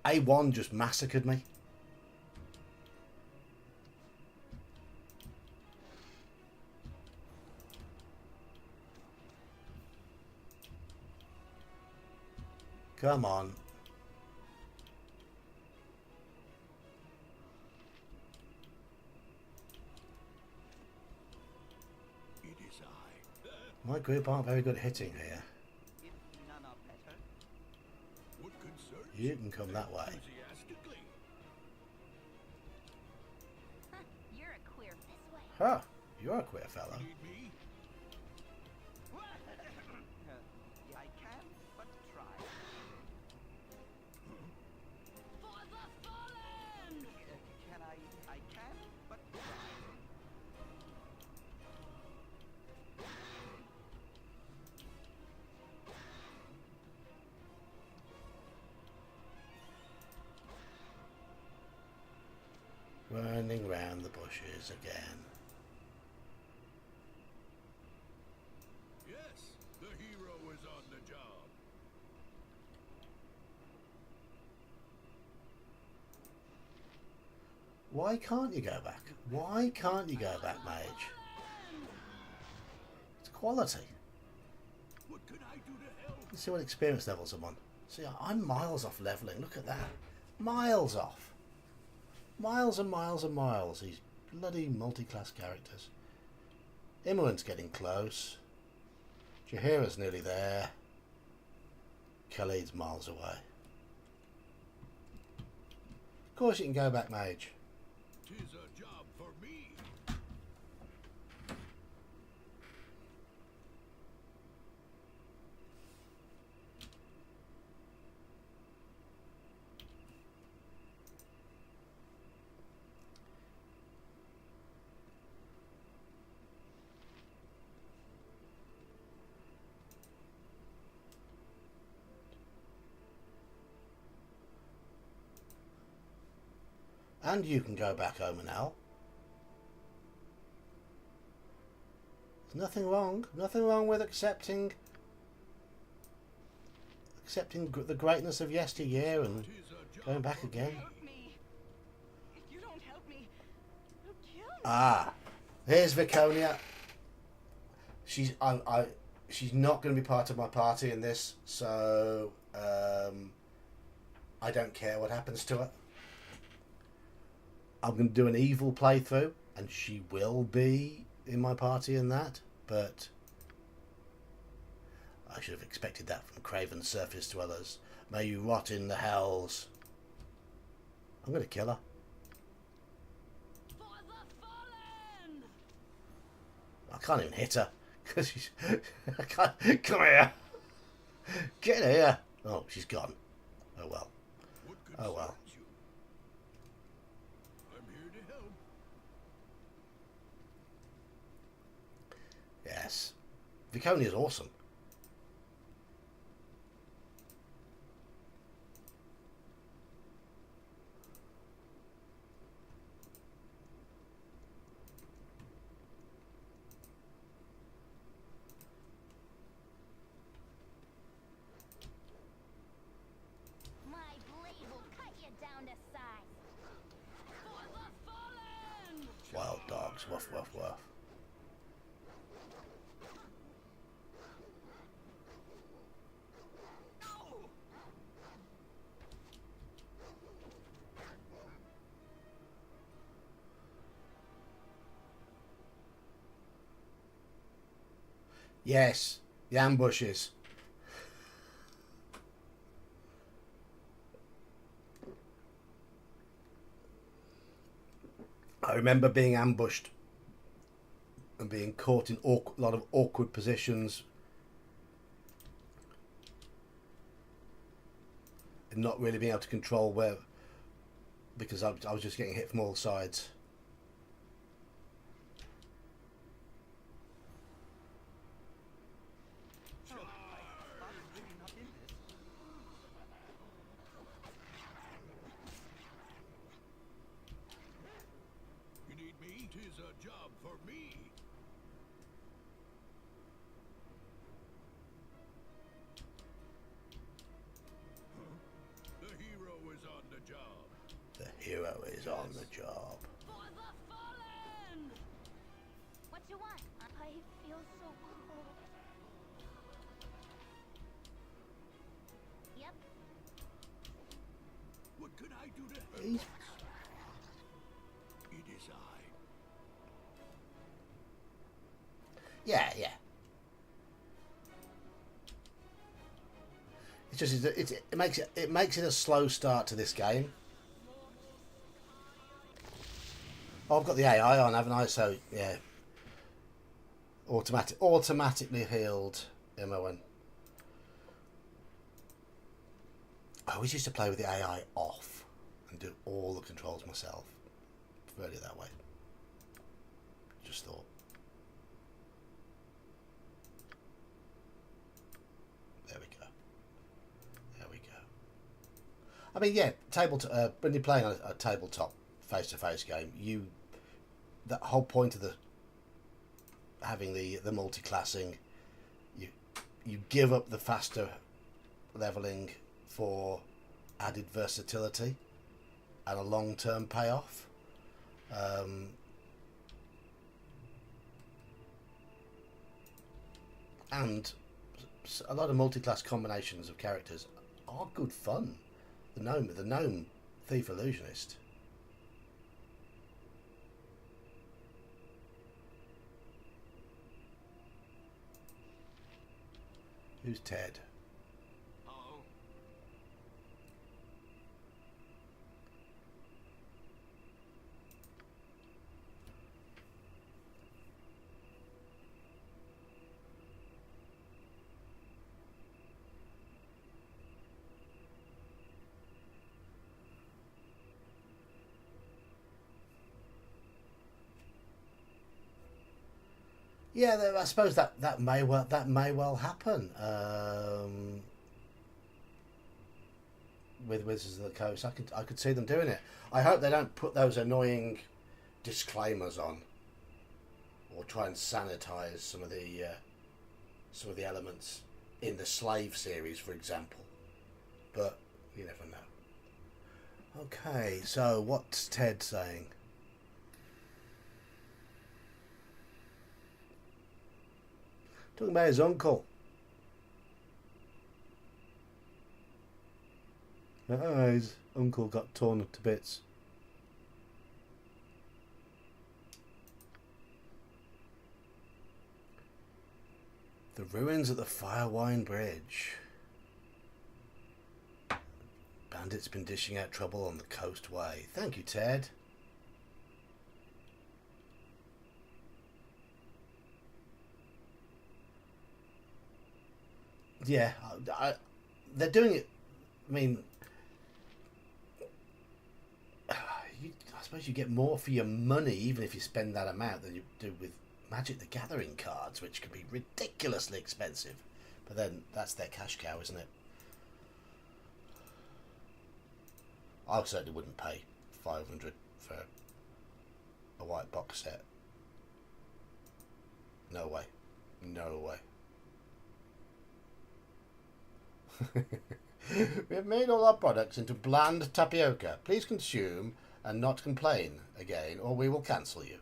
A: A1 just massacred me. Come on.
B: It is I.
A: My group aren't very good at hitting here.
B: What concerns
A: You can come that way.
B: enthusiastically?
C: You're a queer this way.
A: Huh, you're a queer fellow.
B: Need me?
E: I can, but try.
C: For the fallen!
E: Can I can, but try.
A: Running round the bushes again.
B: Yes, the hero is on the job.
A: Why can't you go back? Why can't you go back, mage? It's quality.
B: What can I do to help?
A: Let's see what experience levels I'm on. See, I'm miles off leveling. Look at that. Miles off. Miles and miles and miles. These bloody multi-class characters. Imoen's getting close. Jaheira's nearly there. Khalid's miles away. Of course you can go back, mage.
B: 'Tis a job for me.
A: And you can go back, Omanel. There's nothing wrong. Nothing wrong with accepting the greatness of yesteryear and
B: 'Tis a job
A: going back
B: for
A: again.
B: me.
G: Help me. If you don't help me, you'll kill me.
A: Ah, here's Viconia. She's not going to be part of my party in this, so I don't care what happens to her. I'm going to do an evil playthrough, and she will be in my party in that, but I should have expected that from Craven Surface Dwellers. May you rot in the hells. I'm going to kill her.
C: For the fallen!
A: I can't even hit her, because she's... I can't... Come here! Get here! Oh, she's gone. Oh well.
B: What
A: Oh well.
B: concerns you? I'm here to help.
A: Yes. Viconia is awesome.
C: My blade will cut you down to size. For the fallen!
A: Wild dogs. Woof, woof, woof. Yes, the ambushes. I remember being ambushed and being caught in a lot of awkward positions and not really being able to control where, because I was just getting hit from all sides.
B: You need me? 'Tis a job for me. The hero is on the job.
A: The hero is on the job.
C: For the fallen! What you want? I feel so cold. Yep.
B: What could I do to help?
A: He's
B: It is I.
A: Yeah, yeah. It's just it makes it a slow start to this game. Oh, I've got the AI on, haven't I? So yeah, automatically healed MON. I always used to play with the AI off and do all the controls myself. Preferred it that way. Just thought. There we go. There we go. I mean, yeah, when you're playing a tabletop face-to-face game, that whole point of having the multi-classing, you give up the faster leveling for added versatility and a long-term payoff. And a lot of multi-class combinations of characters are good fun. The gnome thief illusionist. Who's Ted?
F: Hello?
A: Yeah, I suppose that may well happen. With Wizards of the Coast, I could see them doing it. I hope they don't put those annoying disclaimers on, or try and sanitize some of the elements in the Slave series, for example. But you never know. Okay, so what's Ted saying? Talking about his uncle. His uncle got torn to bits. The ruins at the Firewine Bridge. Bandits been dishing out trouble on the coastway. Thank you, Ted. Yeah, they're doing it. I mean, I suppose you get more for your money even if you spend that amount than you do with Magic the Gathering cards, which can be ridiculously expensive. But then that's their cash cow, isn't it? I certainly wouldn't pay 500 for a white box set. No way. No way. We have made all our products into bland tapioca. Please consume and not complain again, or we will cancel you.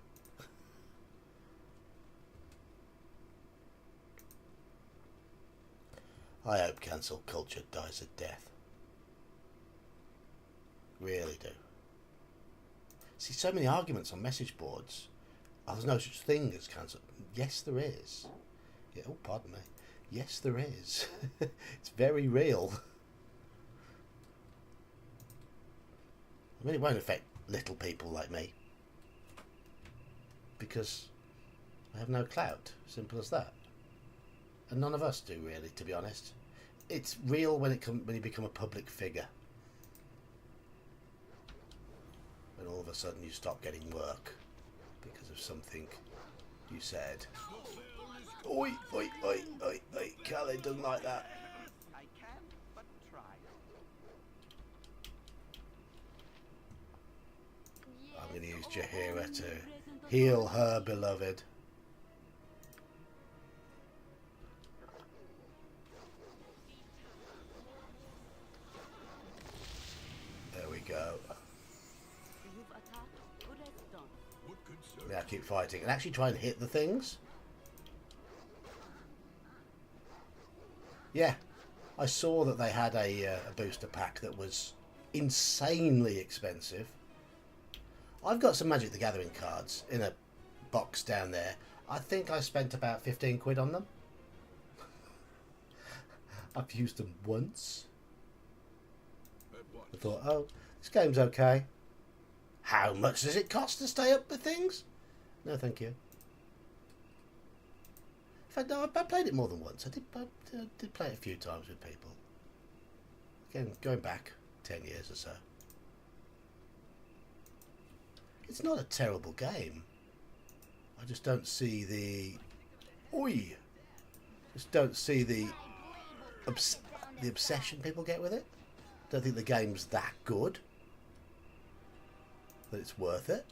A: I hope cancel culture dies a death. Really do. See, so many arguments on message boards. Oh, there's no such thing as cancel. Yes, there is. Yeah, oh, pardon me. Yes, there is. It's very real. I mean, it won't affect little people like me. Because I have no clout. Simple as that. And none of us do, really, to be honest. It's real when you become a public figure. When all of a sudden you stop getting work because of something you said. Oi, oi, oi, oi, oi. Khaled doesn't like that.
D: I can't but try.
A: I'm going to use Jaheira to heal her beloved. There we go.
G: You've attacked, good as done.
B: What concern?
A: Now keep fighting and actually try and hit the things. Yeah, I saw that they had a booster pack that was insanely expensive. I've got some Magic the Gathering cards in a box down there. I think I spent about 15 quid on them. I've used them once.
B: At once.
A: I thought, oh, this game's okay. How much does it cost to stay up with things? No, thank you. In fact, no, I played it more than once. I did play it a few times with people. Again, going back 10 years or so. It's not a terrible game. I just don't see the... Oi! Just don't see the obsession people get with it. Don't think the game's that good. That it's worth it.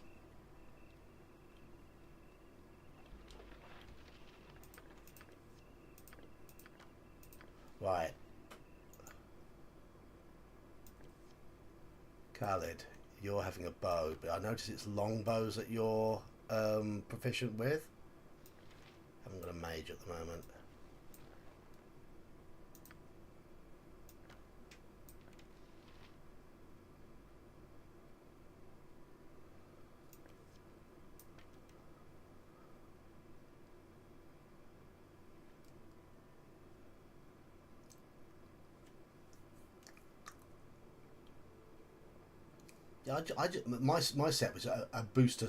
A: Right. Khaled, you're having a bow, but I notice it's long bows that you're proficient with. Haven't got a mage at the moment. Yeah, my set was a booster.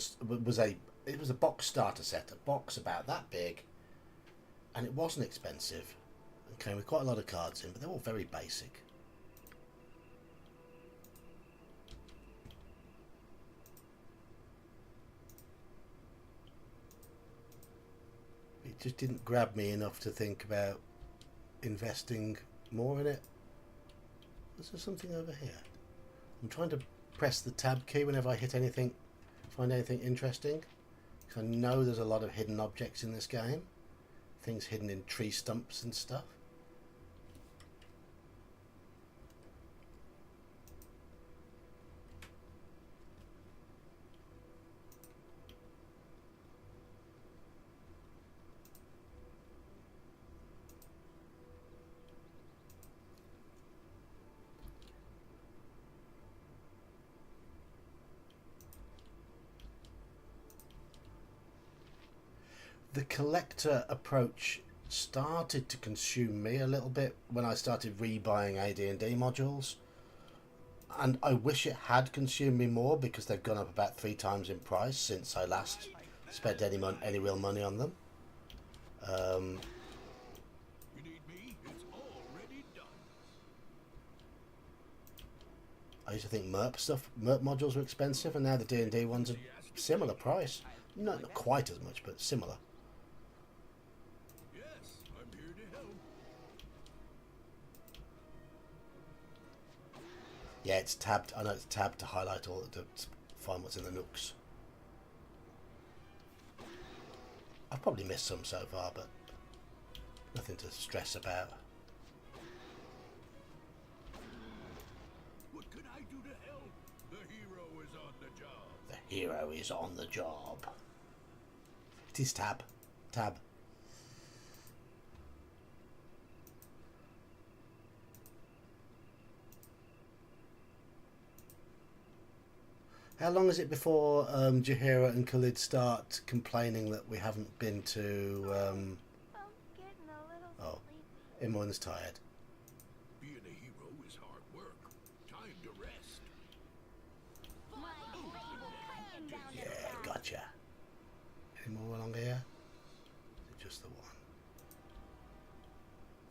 A: It was a box starter set, a box about that big, and it wasn't expensive. It came with quite a lot of cards in, but they're all very basic. It just didn't grab me enough to think about investing more in it. Is there something over here? I'm trying to press the tab key whenever I hit anything, find anything interesting. I know there's a lot of hidden objects in this game. Things hidden in tree stumps and stuff. The collector approach started to consume me a little bit when I started rebuying AD&D modules, and I wish it had consumed me more because they've gone up about 3 times in price since I last spent any real money on them.
B: You need me? It's already done.
A: I used to think MERP modules were expensive, and now the D&D ones are similar price. Not quite as much, but similar. Yeah, it's tabbed. I know it's tabbed to highlight all to find what's in the nooks. I've probably missed some so far, but nothing to stress about.
B: What can I do to help? The hero is on the job.
A: The hero is on the job. It is tab. Tab. How long is it before Jaheira and Khalid start complaining that we haven't been to...
C: I'm getting a little
A: Oh,
C: sleepy.
A: Imoen's tired.
B: Being a hero is hard work. Time to rest.
C: My blade will cut you down to
A: Yeah,
C: size.
A: gotcha. Any more along here? Is it just the one?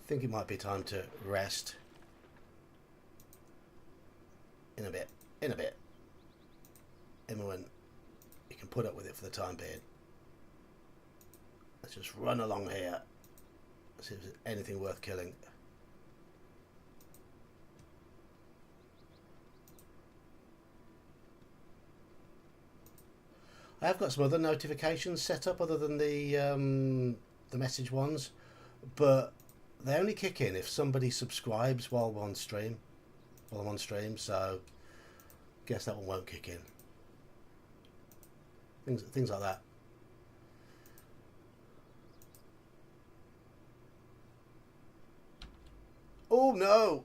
A: I think it might be time to rest. In a bit. In a bit. Imoen, you can put up with it for the time being. Let's just run along here. See if there's anything worth killing. I have got some other notifications set up other than the message ones, but they only kick in if somebody subscribes while I'm on stream. So guess that one won't kick in. Things like that. Oh no!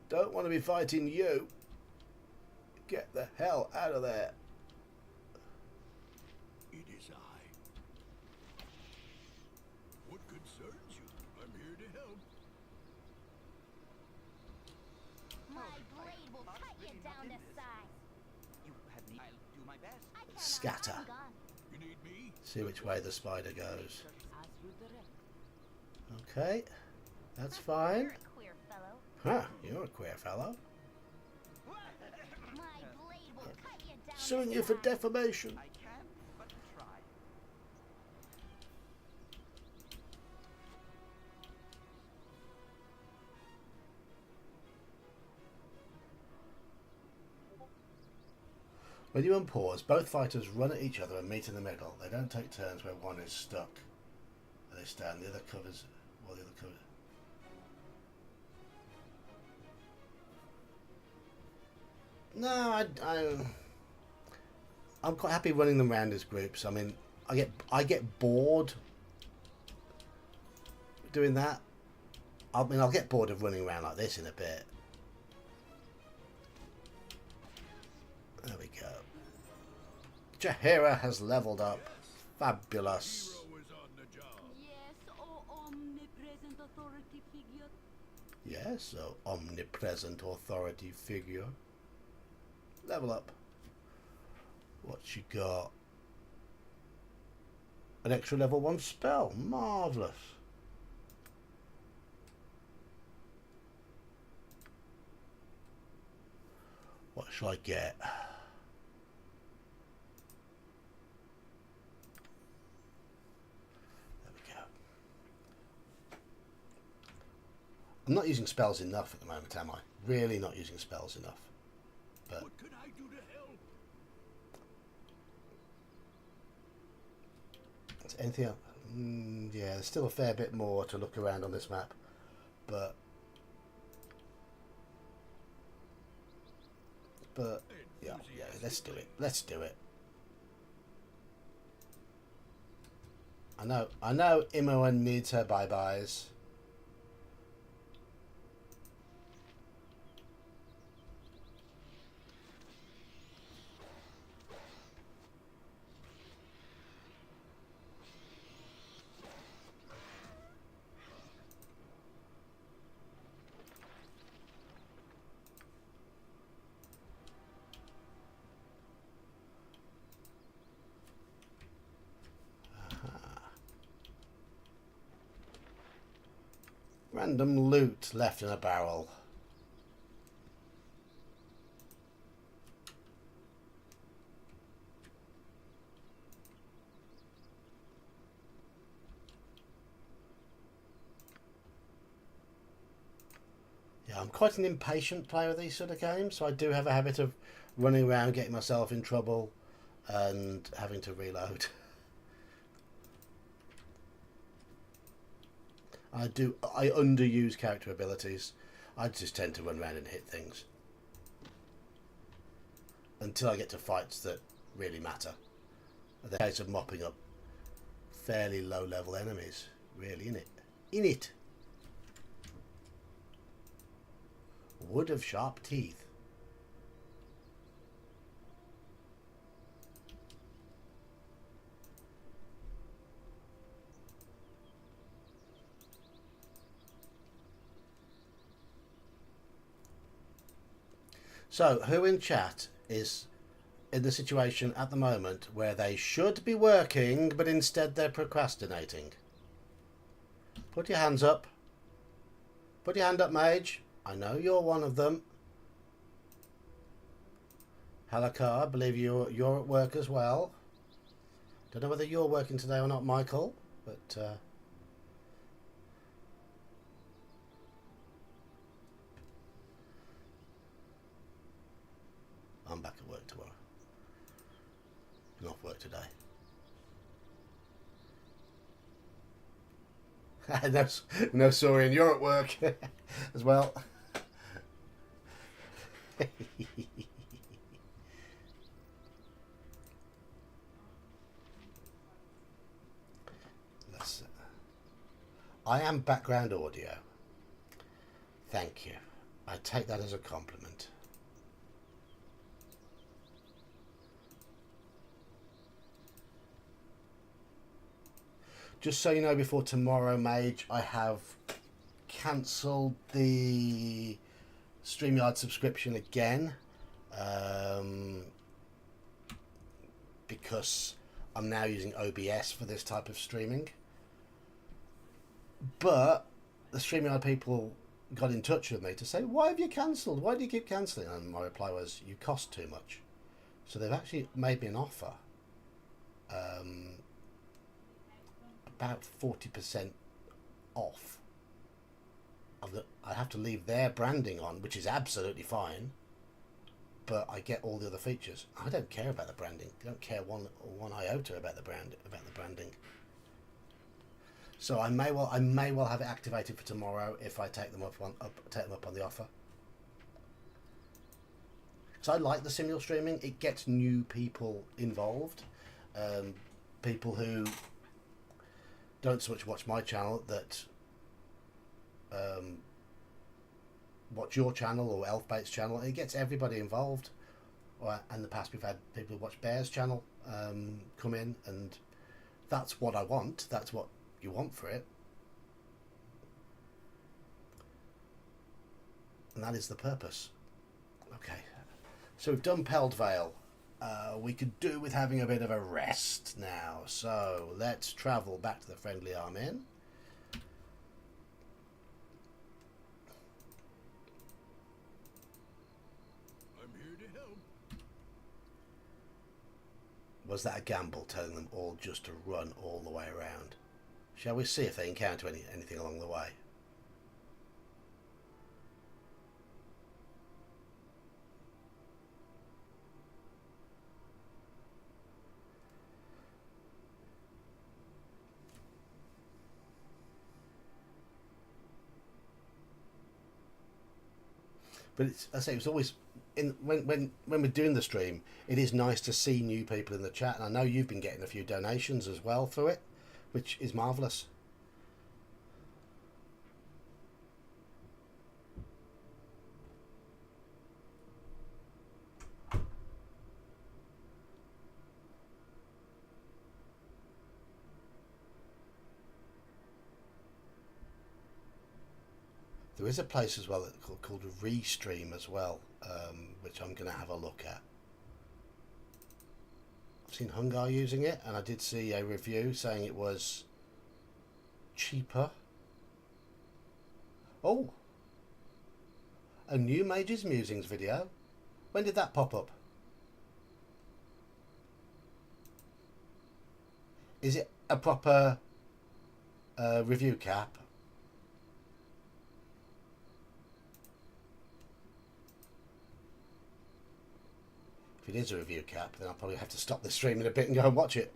A: Don't want to be fighting you. Get the hell out of there.
B: It is I. What concerns you? I'm here to help.
C: My blade will cut you down to size.
E: You have me. I'll do my best.
C: I cannot.
A: Scatter.
C: I'm gone.
B: You need me?
A: See which way the spider goes. Okay, that's fine.
C: You're a queer fellow.
A: Huh, you're a queer fellow.
C: My blade will cut you down
A: Suing
C: to
A: you for
C: size.
A: defamation.
E: I can, but try.
A: When you unpause, both fighters run at each other and meet in the middle. They don't take turns where one is stuck. They stand, the other covers, while the other covers. No, I'm quite happy running them round as groups. I mean, I get bored doing that. I mean, I'll get bored of running around like this in a bit. There we go. Jaheira has leveled up. Fabulous.
B: Hero is on the job.
G: Yes, oh omnipresent authority figure.
A: Yes, so omnipresent authority figure. Level up. What you got? An extra level 1 spell. Marvellous. What shall I get? There we go. I'm not using spells enough at the moment, am I? Really not using spells enough. But
B: What can I do to help?
A: is anything else? Yeah, there's still a fair bit more to look around on this map, but yeah, let's do it. Let's do it. I know Imoen needs her bye-byes. Random loot left in a barrel. Yeah, I'm quite an impatient player of these sort of games, so I do have a habit of running around, getting myself in trouble, and having to reload. I underuse character abilities. I just tend to run around and hit things until I get to fights that really matter. The case of mopping up fairly low level enemies, really, in it. Wood of sharp teeth. So, who in chat is in the situation at the moment where they should be working, but instead they're procrastinating? Put your hands up. Put your hand up, mage. I know you're one of them. Halakar, I believe you're at work as well. Don't know whether you're working today or not, Michael, but I'm back at work tomorrow. I'm off work today. No, Saurian, you're at work as well. I am background audio. Thank you. I take that as a compliment. Just so you know, before tomorrow, Mage, I have cancelled the StreamYard subscription again, because I'm now using OBS for this type of streaming. But the StreamYard people got in touch with me to say, why have you cancelled? Why do you keep cancelling? And my reply was, you cost too much. So they've actually made me an offer. About 40% off. I have to leave their branding on, which is absolutely fine, but I get all the other features. I don't care about the branding. I don't care one iota about the branding. So I may well have it activated for tomorrow if I take them up on the offer. So I like the simul streaming. It gets new people involved, people who don't so much watch my channel that watch your channel or Elfbait's channel. It gets everybody involved. In the past, we've had people who watch Bear's channel come in, and that's what I want. That's what you want for it, and that is the purpose. Okay, so we've done Peldvale. We could do with having a bit of a rest now, so let's travel back to the Friendly Armin.
B: I'm here to help.
A: Was that a gamble, telling them all just to run all the way around? Shall we see if they encounter anything along the way? But it's always when we're doing the stream, it is nice to see new people in the chat, and I know you've been getting a few donations as well through it, which is marvellous. There is a place as well called Restream as well, which I'm going to have a look at. I've seen Hungar using it, and I did see a review saying it was cheaper. Oh, a new Mage's Musings video. When did that pop up? Is it a proper review cap? If it is a review cap, then I'll probably have to stop the stream in a bit and go and watch it.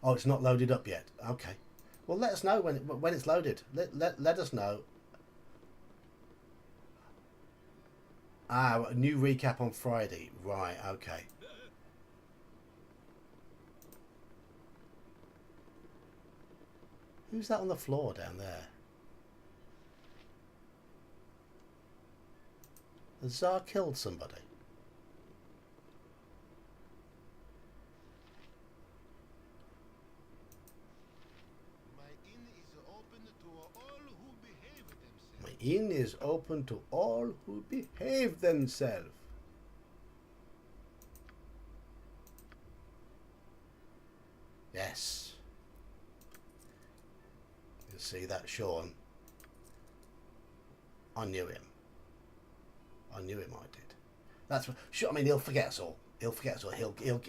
A: Oh, it's not loaded up yet. Okay. Well, let us know when it's loaded. Let us know. Ah, a new recap on Friday. Right, okay. Who's that on the floor down there? Has Tsar killed somebody?
F: My inn is open to all who behave themselves.
A: My inn is open to all who behave themselves. Yes. You see that, Sean? I knew him. I knew him. I did. That's what. Sure. I mean, he'll forget us all. He'll forget us all. He'll.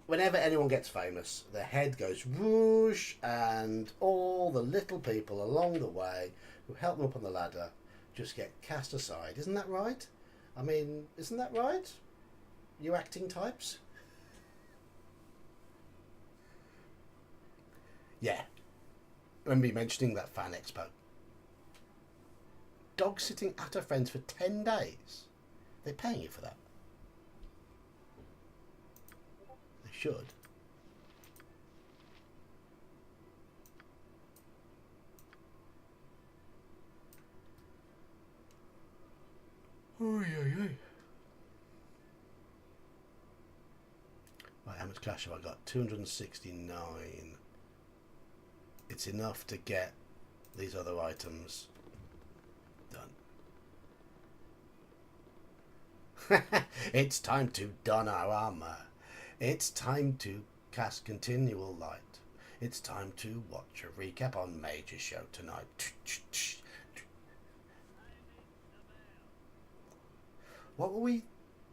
A: Whenever anyone gets famous, their head goes whoosh, and all the little people along the way who help them up on the ladder just get cast aside. Isn't that right? I mean, isn't that right? You acting types? Yeah. Remember me mentioning that fan expo. Dog sitting at a friend's for 10 days. They're paying you for that. They should. Oh, yeah. Right, how much cash have I got? 269. It's enough to get these other items done. It's time to don our armor. It's time to cast continual light. It's time to watch a recap on Major Show tonight. What were we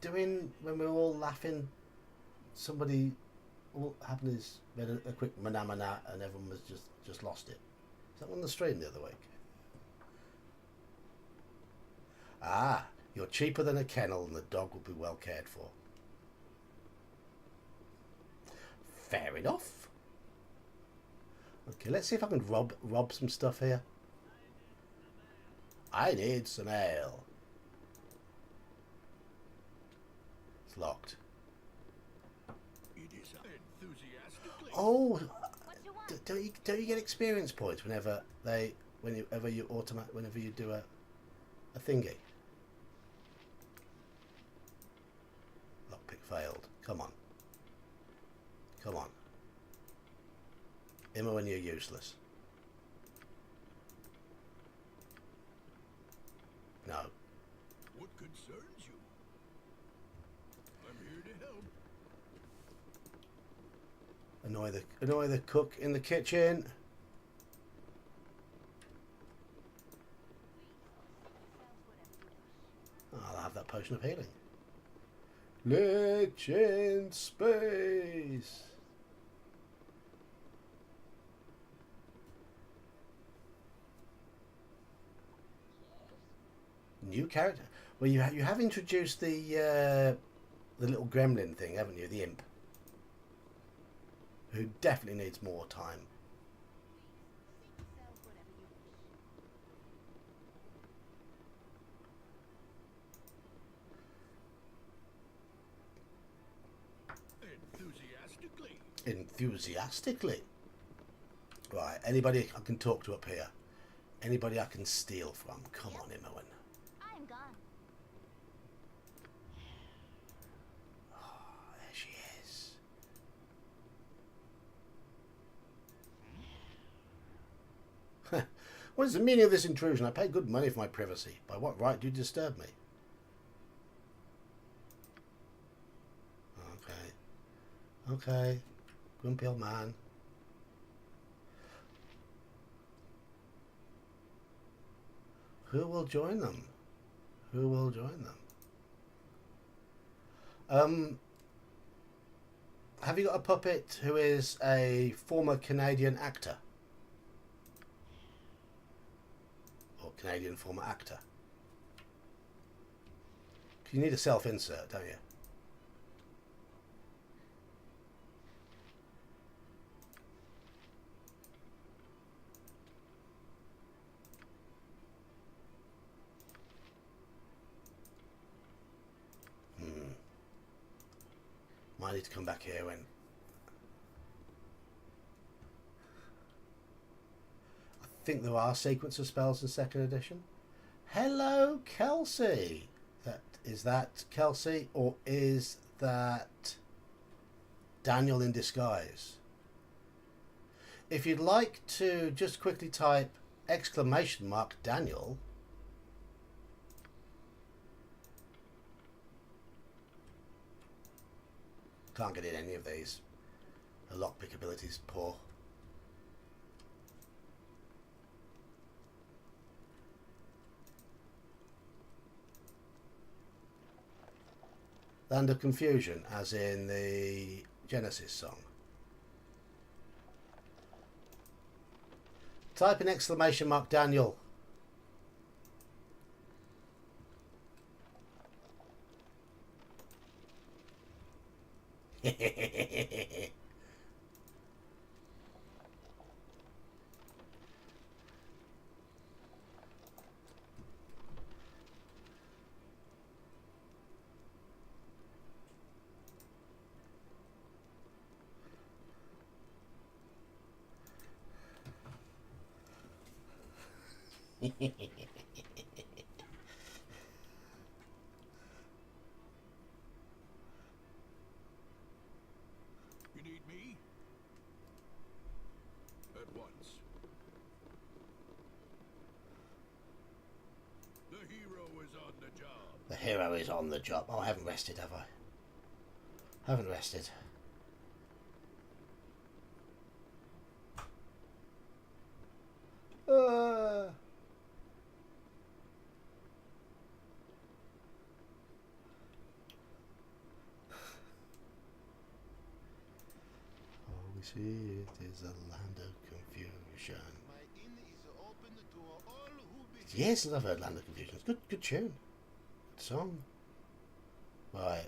A: doing when we were all laughing? Somebody, what happened is made a quick manamana and everyone was just lost it. Is that on the stream the other week? Ah, you're cheaper than a kennel and the dog will be well cared for. Fair enough. Okay, let's see if I can rob some stuff here. I need some ale. It's locked.
B: It is enthusiastically.
A: Oh,
C: What you want?
A: don't you get experience points whenever you do a thingy? Lockpick failed. Come on. Come on. Emma, when you're useless. No.
B: What concerns you? I'm here to help.
A: Annoy the cook in the kitchen. I'll have that potion of healing. Lich in space. New character. Well, you have introduced the little gremlin thing, haven't you? The imp, who definitely needs more time.
B: Enthusiastically.
A: Enthusiastically. Right. Anybody I can talk to up here? Anybody I can steal from? Come on, Imoen.
C: I'm gone.
A: Oh, there she is. What is the meaning of this intrusion? I pay good money for my privacy. By what right do you disturb me? Okay. Okay. Grumpy old man. Who will join them? Who will join them? Have you got a puppet who is a former Canadian actor? Or Canadian former actor? You need a self-insert, don't you? Might need to come back here when... I think there are sequence of spells in second edition. Hello, Kelsey! Is that Kelsey, or is that Daniel in disguise? If you'd like to just quickly type ! Daniel... Can't get in any of these. The lockpick ability is poor. Land of Confusion, as in the Genesis song. Type in ! Daniel.
B: You need me? At once. The hero is on the job.
A: The hero is on the job. Oh, I haven't rested, have I? Haven't rested. All we see is a land of confusion.
F: My inn is open to all who be
A: Yes, I've heard Land of Confusion. It's good tune. Good song. Right.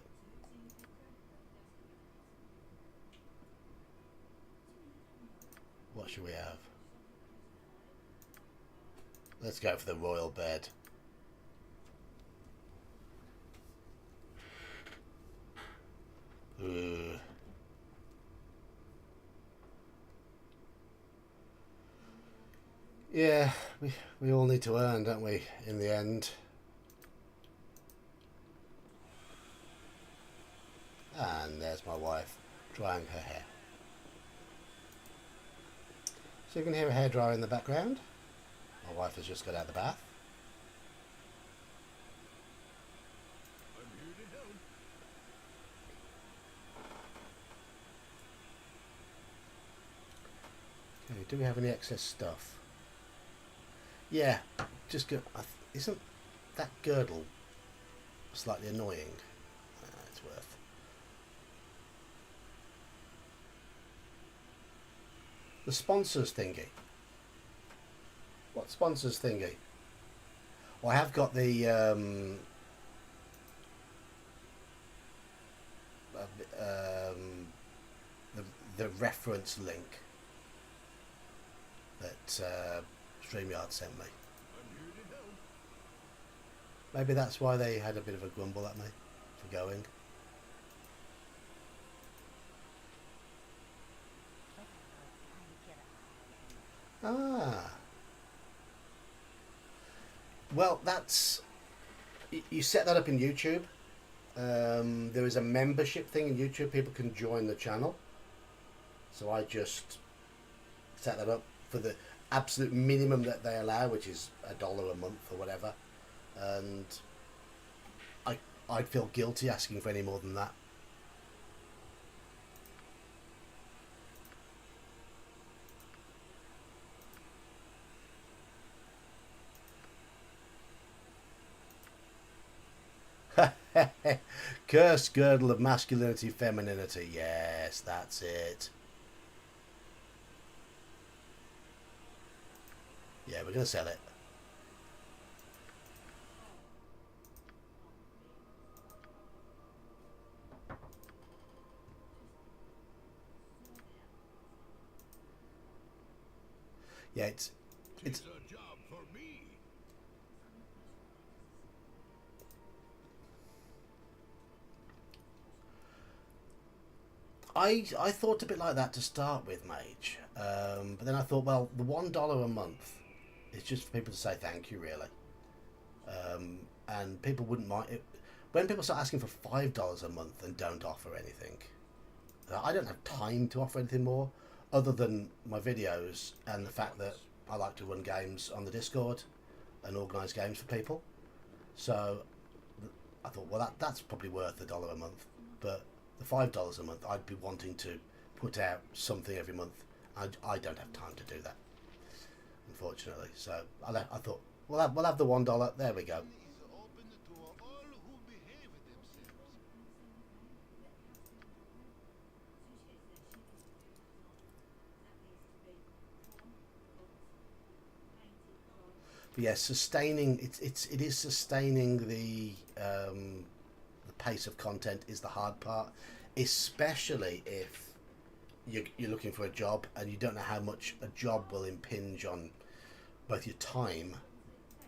A: What should we have? Let's go for the royal bed. Ooh. Yeah, we all need to earn, don't we, in the end. And there's my wife drying her hair. So you can hear a hairdryer in the background. My wife has just got out of the bath.
B: I'm here to help.
A: Okay, do we have any excess stuff? Yeah, just go. Isn't that girdle slightly annoying? It's worth. The sponsors thingy. What sponsors thingy? Well, I have got the the reference link that StreamYard sent me.
B: I'm here to help.
A: Maybe that's why they had a bit of a grumble at me for going. Ah. Well, that's... You set that up in YouTube. There is a membership thing in YouTube. People can join the channel. So I just set that up for the absolute minimum that they allow, which is $1 a month or whatever. And I'd feel guilty asking for any more than that. Cursed girdle of masculinity, femininity. Yes, that's it. Yeah, we're going to sell it. Yeah, it's
B: Tis a job for me.
A: I thought a bit like that to start with, Mage. But then I thought, well, the $1 a month is just for people to say thank you, really. And people wouldn't mind it when people start asking for $5 a month and don't offer anything. I don't have time to offer anything more, other than my videos and the fact that I like to run games on the Discord and organise games for people. So I thought, well, that's probably worth $1 a month, but the $5 a month, I'd be wanting to put out something every month. I don't have time to do that, unfortunately. So I thought, we'll have the $1. There we go. But yeah, sustaining it is sustaining the pace of content is the hard part, especially if you're looking for a job and you don't know how much a job will impinge on both your time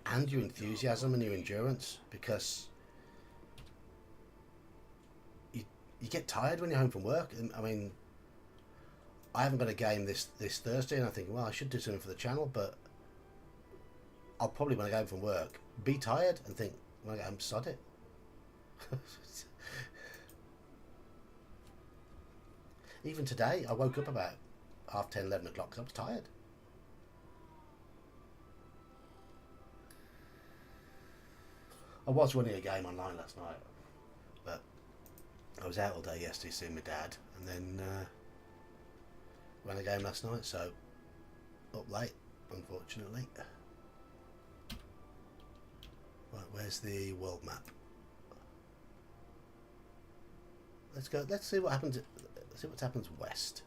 A: and your enthusiasm and your endurance, because you get tired when you're home from work. I mean, I haven't got a game this Thursday, and I think, well, I should do something for the channel, but I'll probably, when I go home from work, be tired and think, when I get home, sod it. Even today, I woke up about 10:30, 11 o'clock because I was tired. I was running a game online last night, but I was out all day yesterday seeing my dad, and then ran a game last night, so up late, unfortunately. Right, where's the world map? Let's go. Let's see what happens. See what happens west.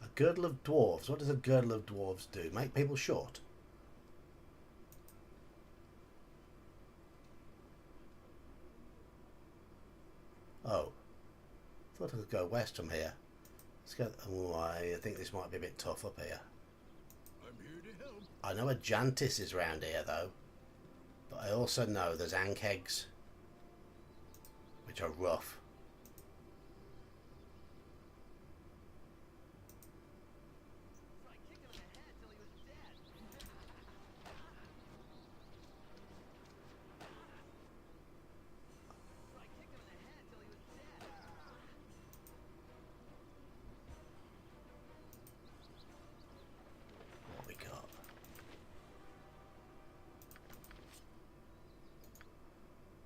A: A girdle of dwarves. What does a girdle of dwarves do? Make people short? Oh. Thought I could go west from here. Let's go. Oh, I think this might be a bit tough up here.
B: I'm here to help.
A: I know a Jantis is round here though, but I also know there's Ankegs, which are rough. What we got?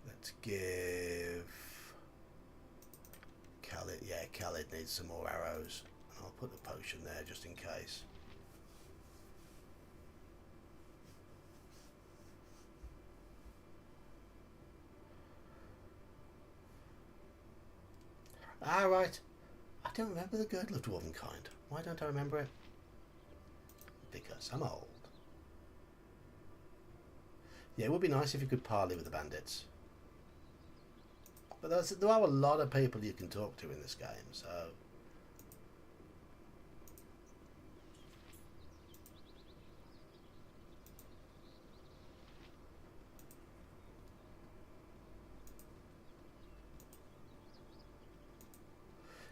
A: Let's give Khalid. Yeah, Khalid needs some more arrows. I'll put the potion there just in case. Ah, right. I don't remember the Girdle of Dwarvenkind. Why don't I remember it? Because I'm old. Yeah, it would be nice if you could parley with the bandits. But there are a lot of people you can talk to in this game, so...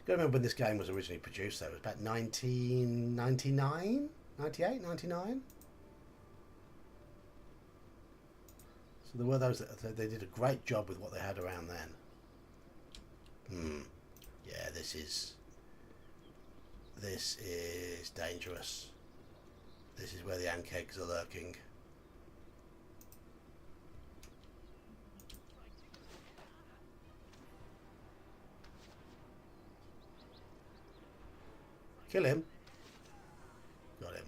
A: I remember when this game was originally produced though. It was about 1999? 98? 99? So there were those that they did a great job with what they had around then. Yeah, this is dangerous. This is where the Ankegs are lurking. Kill him. Got him.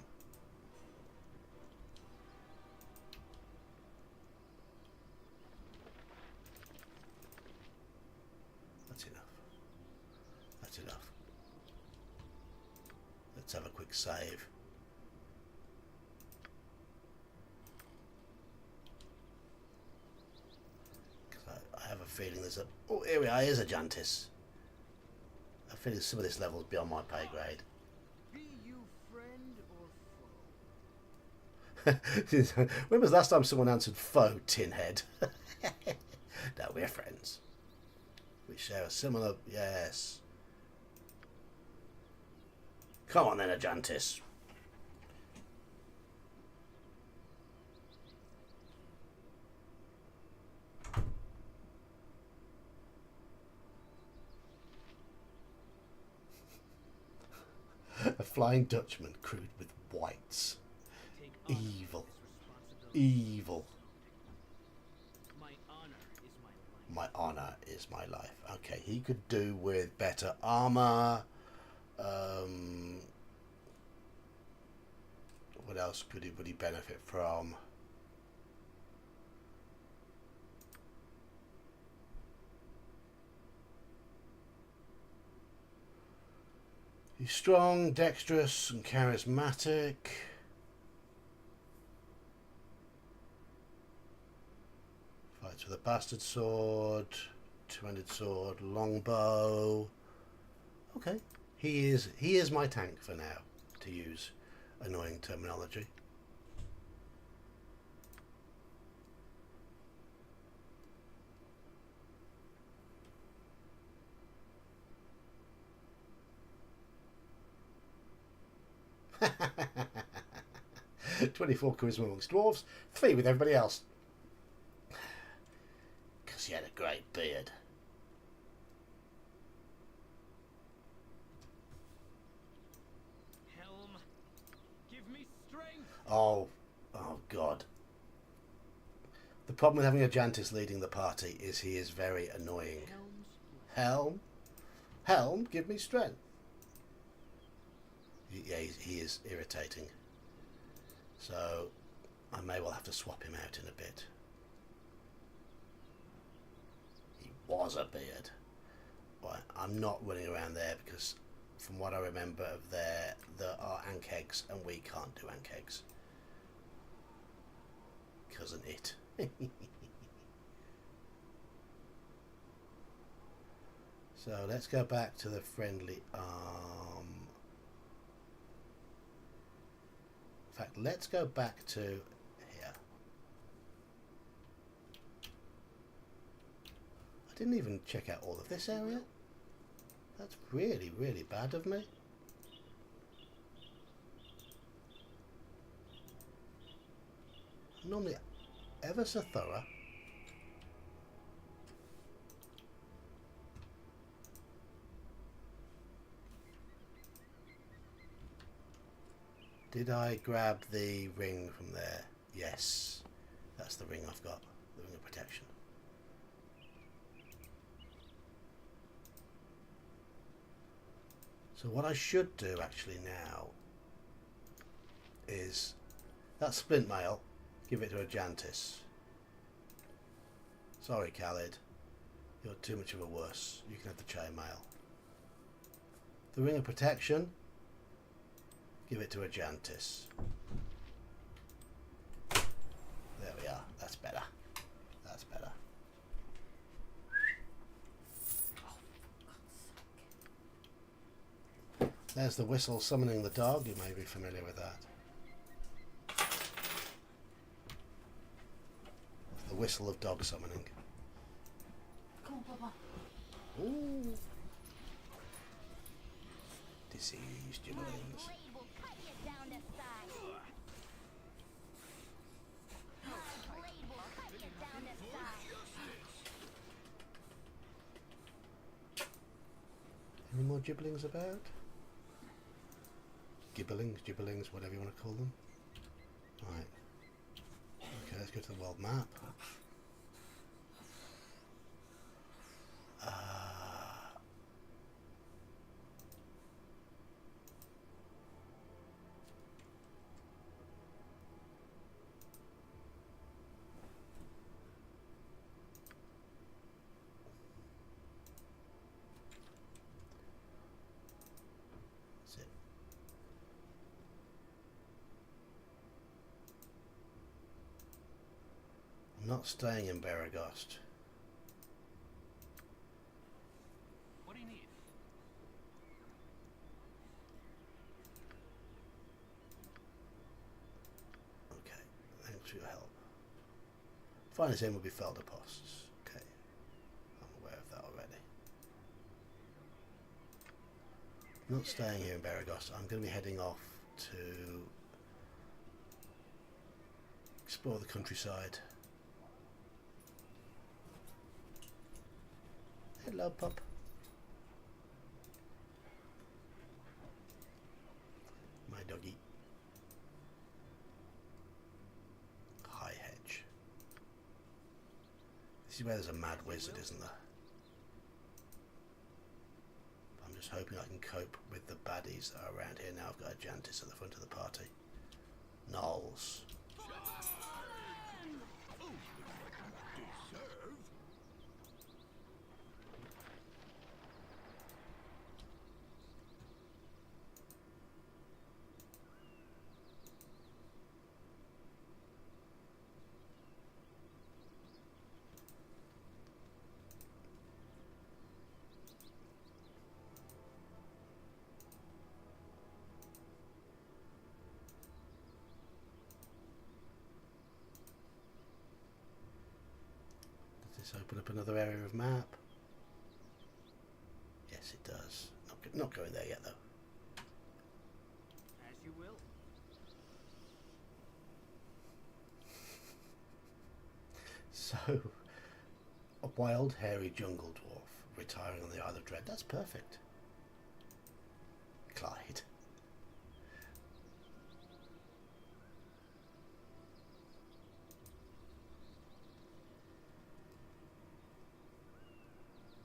A: That's enough. That's enough. Let's have a quick save. feeling there's a... Oh, here we are. Here's a Jantis. I feel some of this level's beyond my pay grade.
E: Be you friend or foe?
A: When was the last time someone answered foe, Tinhead? No, we're friends. We share a similar... Yes. Come on then, Ajantis. A Flying Dutchman crewed with whites. Evil. Evil. My honor is my life. Okay, he could do with better armor. What else would he benefit from? He's strong, dexterous, and charismatic. Fights with a bastard sword, two-handed sword, longbow. Okay, he is my tank for now, to use annoying terminology. "24 charisma amongst dwarves, 3 with everybody else. Because he had a great beard."
E: Helm, give me strength.
A: Oh God. The problem with having a Jantis leading the party is he is very annoying. Helm, give me strength. Yeah, he is irritating. So I may well have to swap him out in a bit. He was a beard. Right, I'm not running around there because from what I remember of there are ankegs and we can't do ankegs. Cousin it. So let's go back to the friendly arm. In fact, let's go back to here. I didn't even check out all of this area. That's really, really bad of me. I'm normally ever so thorough. Did I grab the ring from there? Yes. That's the ring I've got. The ring of protection. So what I should do actually now is that splint mail, give it to a Jantis. Sorry, Khalid. You're too much of a wuss. You can have the chain mail. The ring of protection, give it to a Jantis. There we are. That's better. That's better. There's the whistle summoning the dog. You may be familiar with that. The whistle of dog summoning.
G: Come on, Papa.
A: Ooh. Diseased
C: My
A: jubilings.
C: blade will cut you down to size. My blade will cut you down to size.
A: Any more gibblings about? Gibblings, whatever you want to call them. Right. Okay, let's go to the world map. That's it. I'm not staying in Baragost. Finest aim will be Felder posts. Okay, I'm aware of that already. I'm not staying here in Beragos. I'm going to be heading off to explore the countryside. Hello, pup. My doggy. High hedge. This is where there's a mad wizard, isn't there? I'm just hoping I can cope with the baddies that are around here now. I've got a Jantis at the front of the party. Knolls. Does this open up another area of map? Yes, it does. Not going there yet, though.
D: As you will.
A: So, a wild, hairy jungle dwarf retiring on the Isle of Dread. That's perfect. Clyde.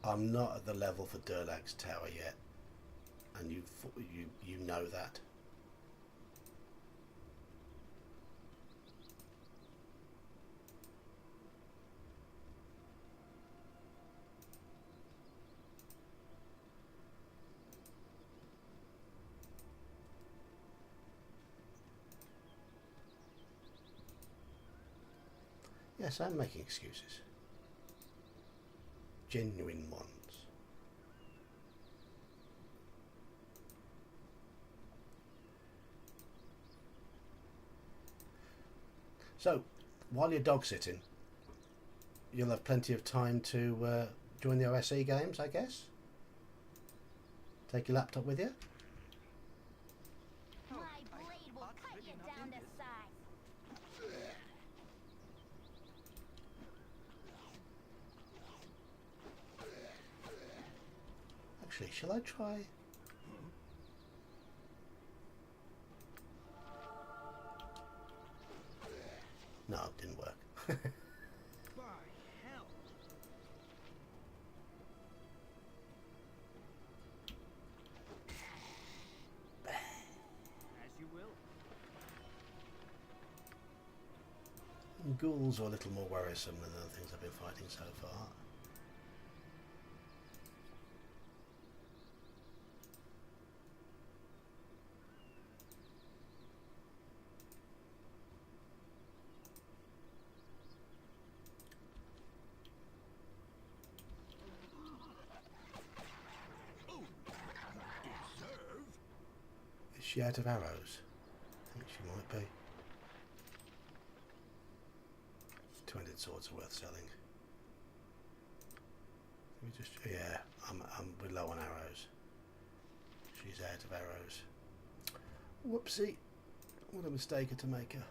A: I'm not at the level for Durlag's Tower yet, and you know that. Yes, I'm making excuses. Genuine ones. So, while you're dog sitting, you'll have plenty of time to join the OSE games, I guess. Take your laptop with you.
C: My blade will cut you down to size.
A: Actually, shall I try? No, it didn't work.
E: By hell.
D: As you will.
A: Ghouls are a little more worrisome than the things I've been fighting so far. Is she out of arrows? I think she might be. 200 swords are worth selling. Let me just, yeah, we're low on arrows. She's out of arrows. Whoopsie. What a mistake to make her.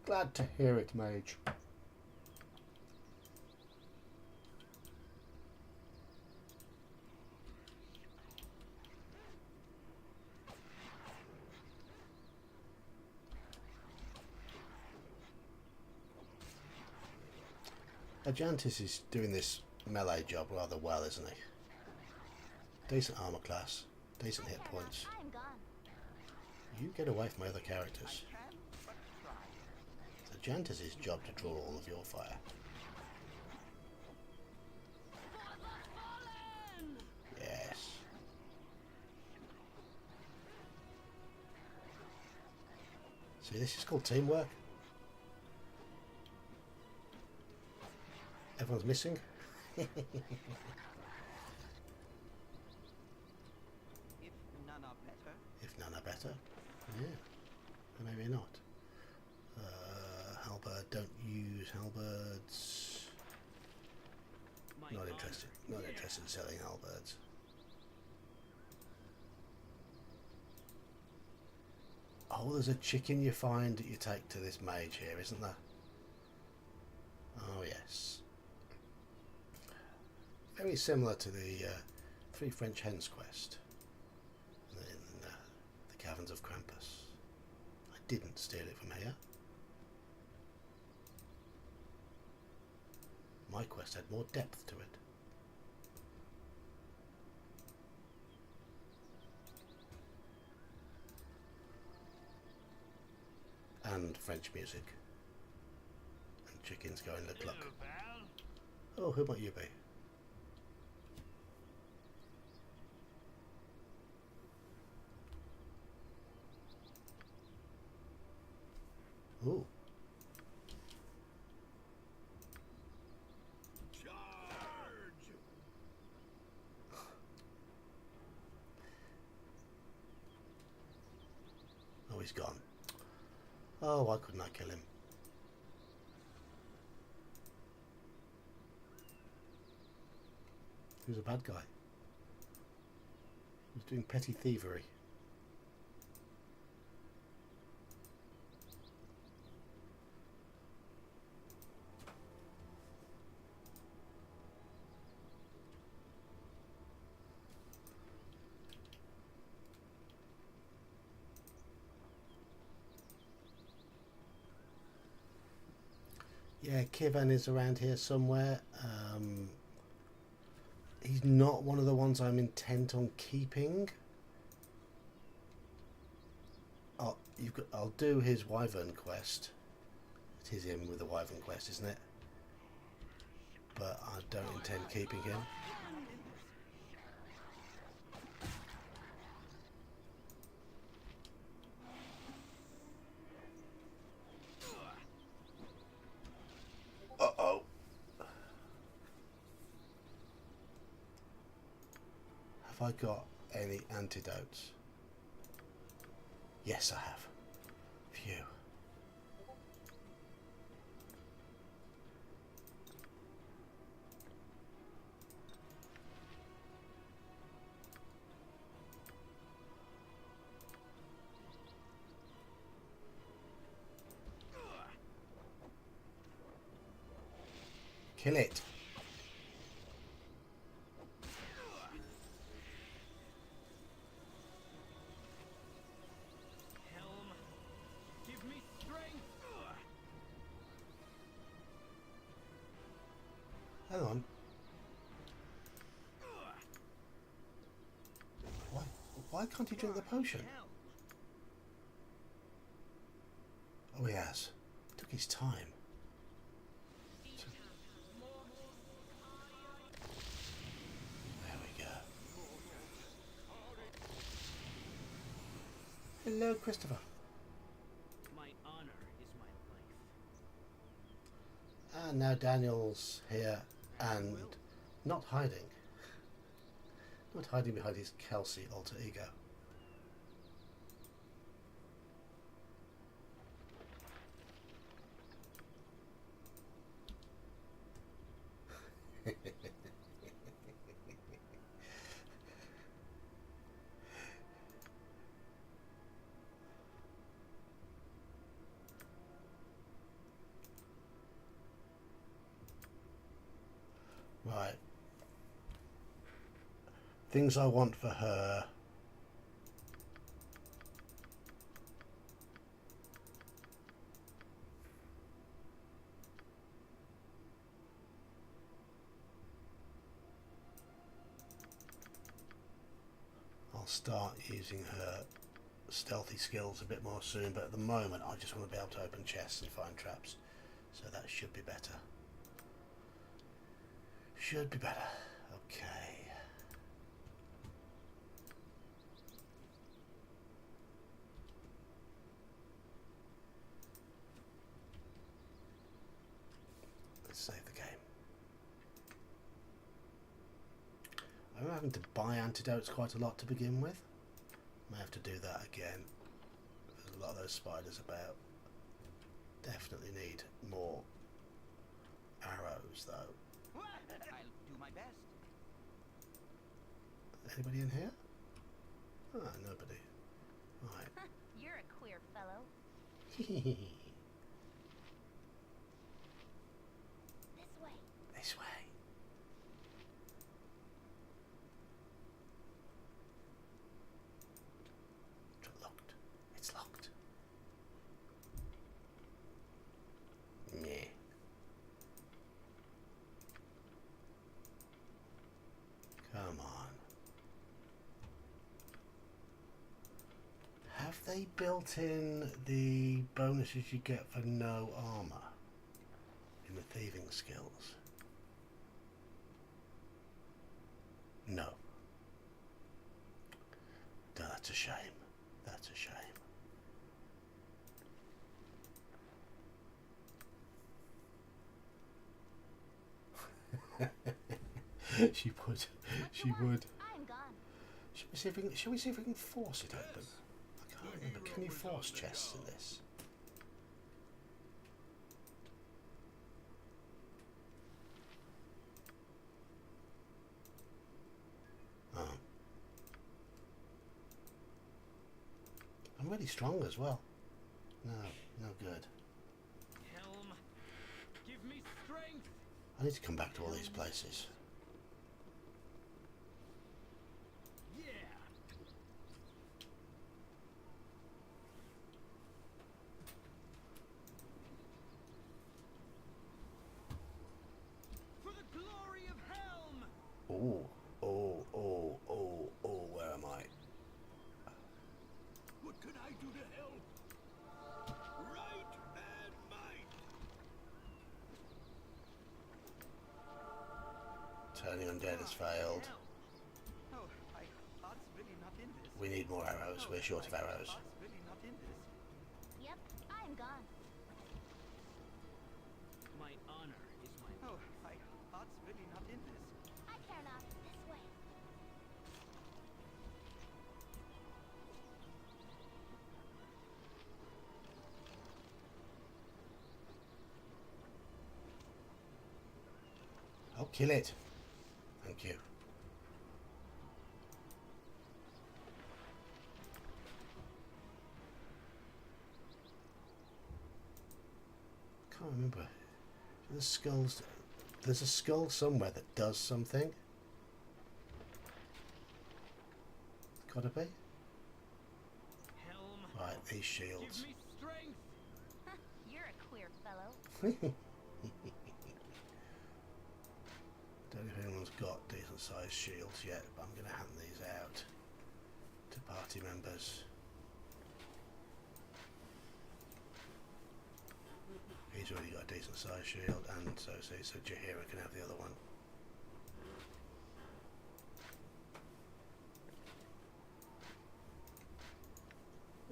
A: Glad to hear it, mage. Ajantis is doing this melee job rather well, isn't he? Decent armor class, decent hit points.
C: I'm gone.
A: You get away from my other characters.
D: Can but try.
A: It's Ajantis' job to draw all of your fire. Yes. See, this is called teamwork. Everyone's missing.
H: If none are better.
A: If none are better. Yeah. Or maybe not. Halberd, don't use halberds. Not interested. Not interested in selling halberds. Oh, there's a chicken you find that you take to this mage here, isn't there? Oh, yes. Very similar to the Three French Hens quest in the Caverns of Krampus. I didn't steal it from here. My quest had more depth to it. And French music. And chickens going look look. Oh, who might you be? Ooh.
B: Charge!
A: Oh, he's gone. Oh, why couldn't I kill him? He was a bad guy. He was doing petty thievery. Yeah, Kievan is around here somewhere. He's not one of the ones I'm intent on keeping. I'll do his Wyvern quest. It is him with the Wyvern quest, isn't it? But I don't intend keeping him. Uh-oh. Have I got any antidotes? Yes, I have. Phew. Kill it.
H: Helm, give me strength.
A: Hang on. Why can't he drink the potion? Oh, he has. Took his time. There we go. Hello, Christopher.
H: My honor is my life.
A: And now Daniel's here and not hiding. Not hiding behind his Kelsey alter ego. Right. Things I want for her. I'll start using her stealthy skills a bit more soon, but at the moment I just want to be able to open chests and find traps. So that should be better. Should be better. Okay. Let's save the game. having to buy antidotes quite a lot to begin with. May have to do that again. There's a lot of those spiders about. Definitely need more arrows though.
H: I'll do my best.
A: Anybody in here? Ah, nobody. Right.
C: You're a queer fellow. This way.
A: This way. It's locked. It's locked. Meh. Come on. Have they built in the bonuses you get for no armor in the thieving skills? No. That's a shame. That's a shame. She would. She would.
C: I'm gone.
A: Shall we see if we can force it open? I can't remember. Can you force chests in this? Oh. I'm really strong as well. No, no good.
H: Helm, give me strength.
A: I need to come back to all these places.
H: Yeah. For the glory of Helm.
A: Oh, where am I?
B: What can I do to help? Right and might.
A: Turning undead has failed.
H: Oh, my heart's really not in this.
A: We need more arrows. We're short of arrows.
H: Heart's really not in this.
C: Yep, I'm gone.
H: My honor is my. Oh, my heart's really not in this.
C: I care not. This way.
A: I'll kill it. Thank you. Can't remember. The skulls. There's a skull somewhere that does something. Gotta be.
H: Helm,
A: Right, these
H: give
A: shields.
H: me strength.
C: You're a queer fellow.
A: Don't know if anyone's got decent sized shields yet, but I'm going to hand these out to party members. He's already got a decent sized shield, and so Jahira can have the other one.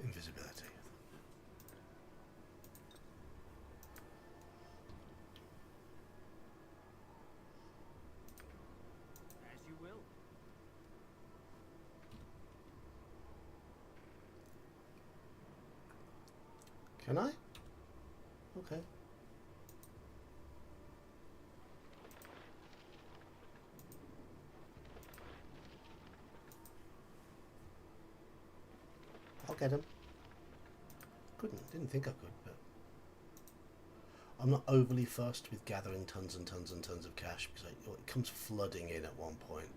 A: Invisibility.
H: As you will.
A: Can I? Okay. I'll get him. Didn't think I could, but I'm not overly fussed with gathering tons and tons and tons of cash because it comes flooding in at one point.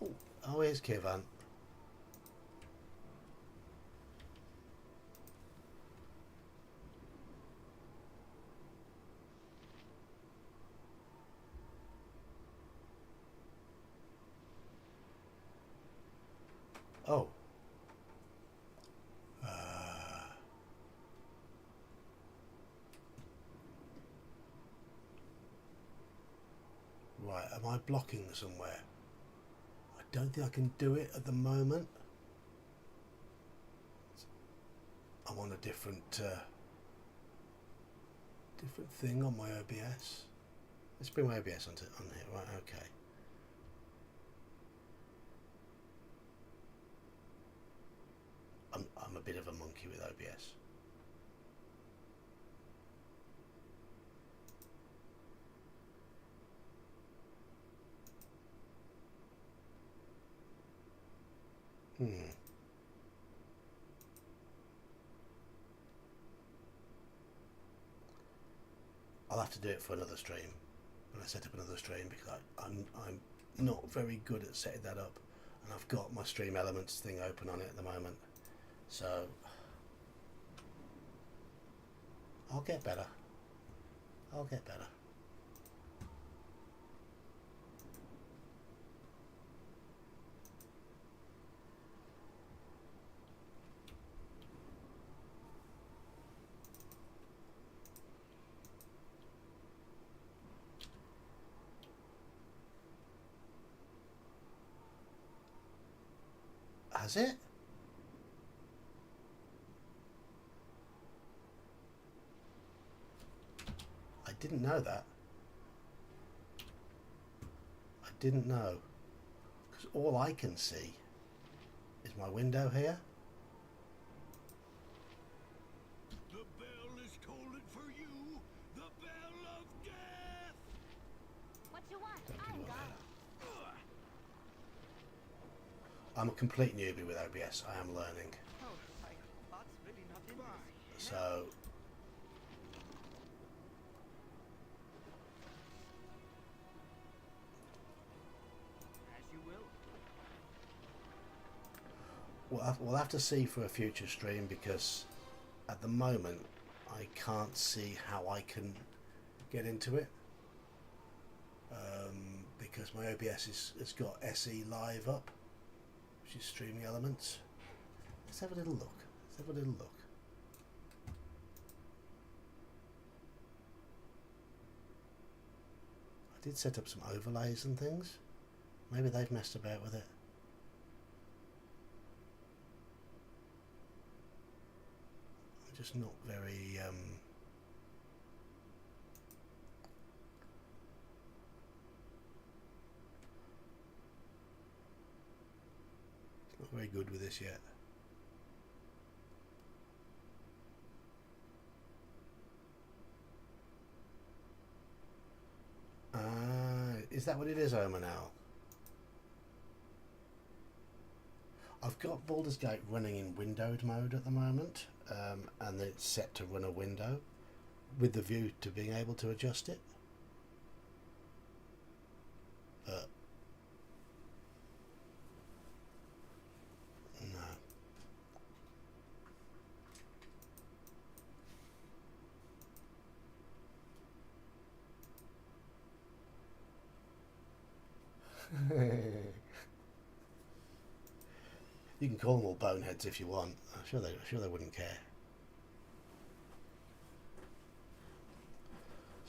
A: So, oh, here's Kivan. Oh. Right, am I blocking somewhere? I don't think I can do it at the moment. I'm on a different thing on my OBS. Let's bring my OBS on here. Right, okay. I'm a bit of a monkey with OBS. I'll have to do it for another stream. When I set up another stream, because I'm not very good at setting that up, and I've got my Stream Elements thing open on it at the moment. So I'll get better. I'll get better. Has it? I didn't know that. I didn't know. Because all I can see is my window here.
B: The bell is tolling for you, the bell of death!
C: What you want?
A: Don't
C: I'm
A: do
C: gone.
A: I'm a complete newbie with OBS. I am learning.
H: Oh, my heart's really not in this.
A: So
H: As you will.
A: we'll have to see for a future stream, because at the moment I can't see how I can get into it, because my OBS has got SE Live up, which is Streaming Elements. Let's have a little look. Let's have a little look. I did set up some overlays and things. Maybe they've messed about with it. I'm just not very not very good with this yet. Is that what it is, Omanal? I've got Baldur's Gate running in windowed mode at the moment, and it's set to run a window with the view to being able to adjust it. But no. You can call them all boneheads if you want. I'm sure they wouldn't care.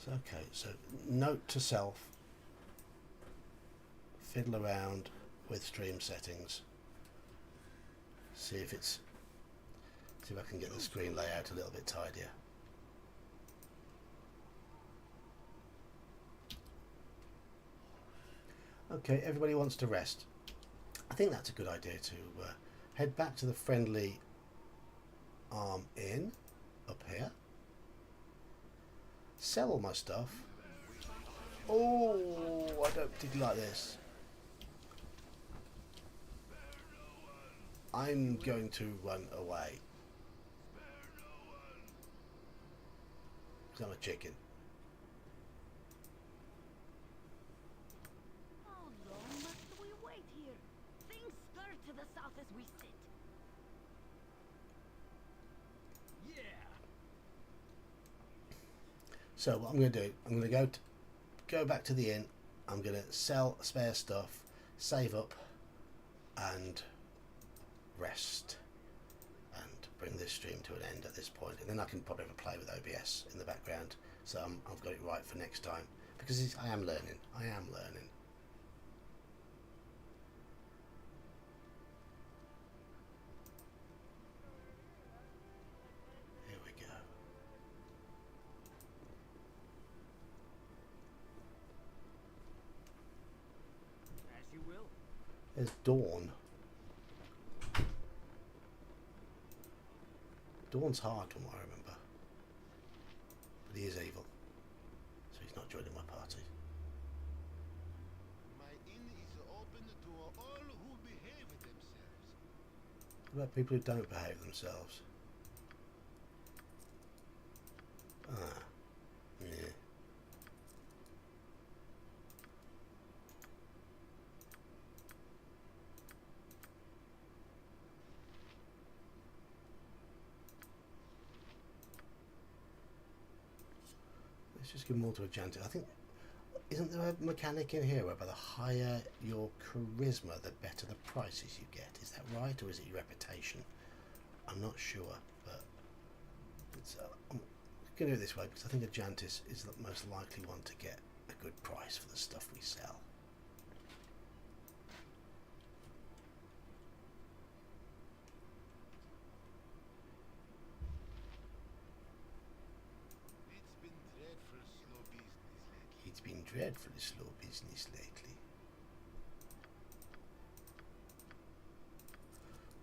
A: So okay, so note to self: fiddle around with stream settings. See if I can get the screen layout a little bit tidier. Okay, everybody wants to rest. I think that's a good idea to head back to the friendly arm inn up here. Sell all my stuff. Oh, I don't particularly like this. I'm going to run away. Because I'm a chicken.
C: How long must we wait here? Things stir to the south as we sit.
B: Yeah!
A: So what I'm going to do, I'm going to go back to the inn. I'm going to sell spare stuff, save up, and rest, and bring this stream to an end at this point. And then I can probably have a play with OBS in the background, so I've got it right for next time, because I am learning. I am learning. Here we go. There's Dawn. Dawn's hard from what I remember. But he is evil. So he's not joining my party.
F: My inn is open to all who behave themselves.
A: What about people who don't behave themselves? Ah. Yeah. Let's just give more to a Jantic. I think, isn't there a mechanic in here whereby the higher your charisma, the better the prices you get? Is that right, or is it your reputation? I'm not sure, but it's, I'm going to do it this way because I think a Jantis is the most likely one to get a good price for the stuff we sell.
F: It's been dreadful slow business lately.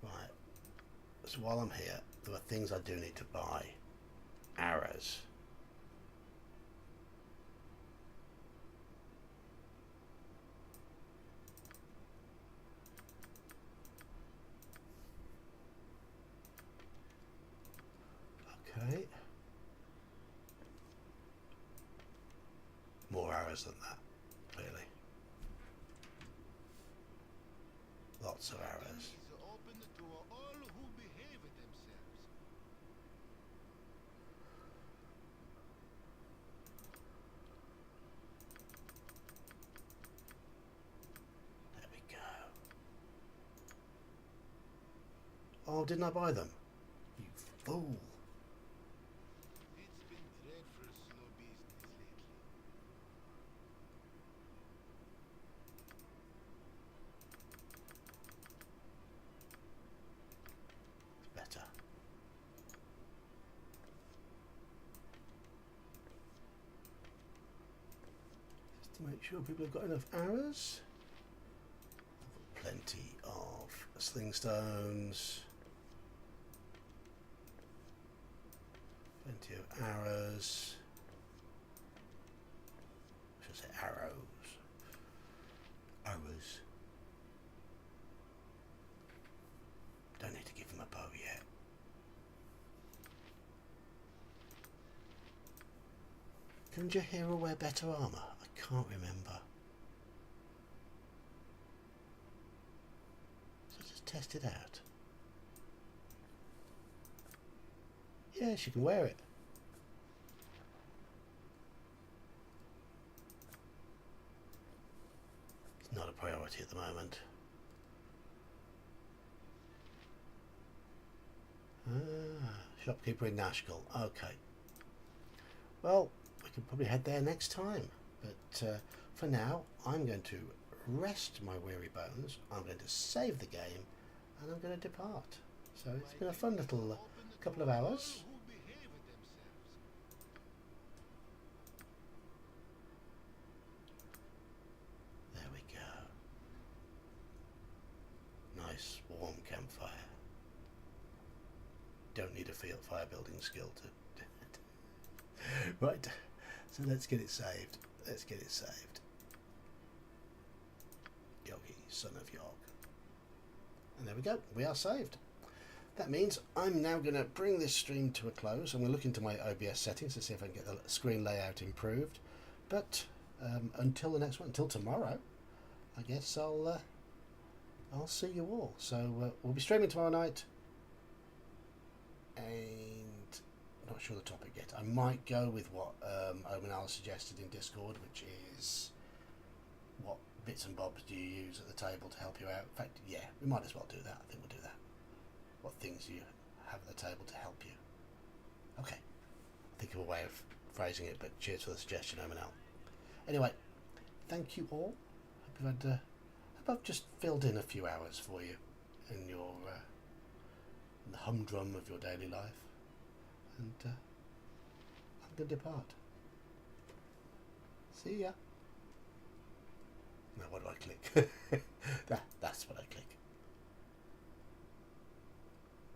A: Right, so while I'm here, there are things I do need to buy. Arrows. Okay. More arrows than that, clearly. Lots of arrows.
F: Is open to all who behave themselves.
A: There we go. Oh, didn't I buy them? You fool.
F: It's been dreadful slow business lately.
A: Better. Just to make sure people have got enough arrows. I've got plenty of sling stones. Plenty of arrows. I should say arrows. Arrows. Don't need to give them a bow yet. Couldn't your hero wear better armour? I can't remember. So just test it out. Yeah, she can wear it. It's not a priority at the moment. Shopkeeper in Nashville. Okay. Well, we can probably head there next time. But for now, I'm going to rest my weary bones. I'm going to save the game, and I'm going to depart. So it's been a fun little couple of hours.
F: Who behave themselves.
A: There we go. Nice warm campfire. Don't need a fire building skill to. Right, so let's get it saved. Let's get it saved. Yogi, son of Yog. And there we go, we are saved. That means I'm now going to bring this stream to a close. I'm going to look into my OBS settings to see if I can get the screen layout improved. But until the next one, until tomorrow, I guess I'll see you all. So we'll be streaming tomorrow night. And not sure the topic yet. I might go with what Omanal suggested in Discord, which is what bits and bobs do you use at the table to help you out. In fact, yeah, we might as well do that. I think we'll do that. What things do you have at the table to help you? Okay, think of a way of phrasing it, but cheers for the suggestion, Omanal. Anyway, thank you all. Hope you've had. Hope I've just filled in a few hours for you in your the humdrum of your daily life. And I'm going to depart. See ya. Now, what do I click? That.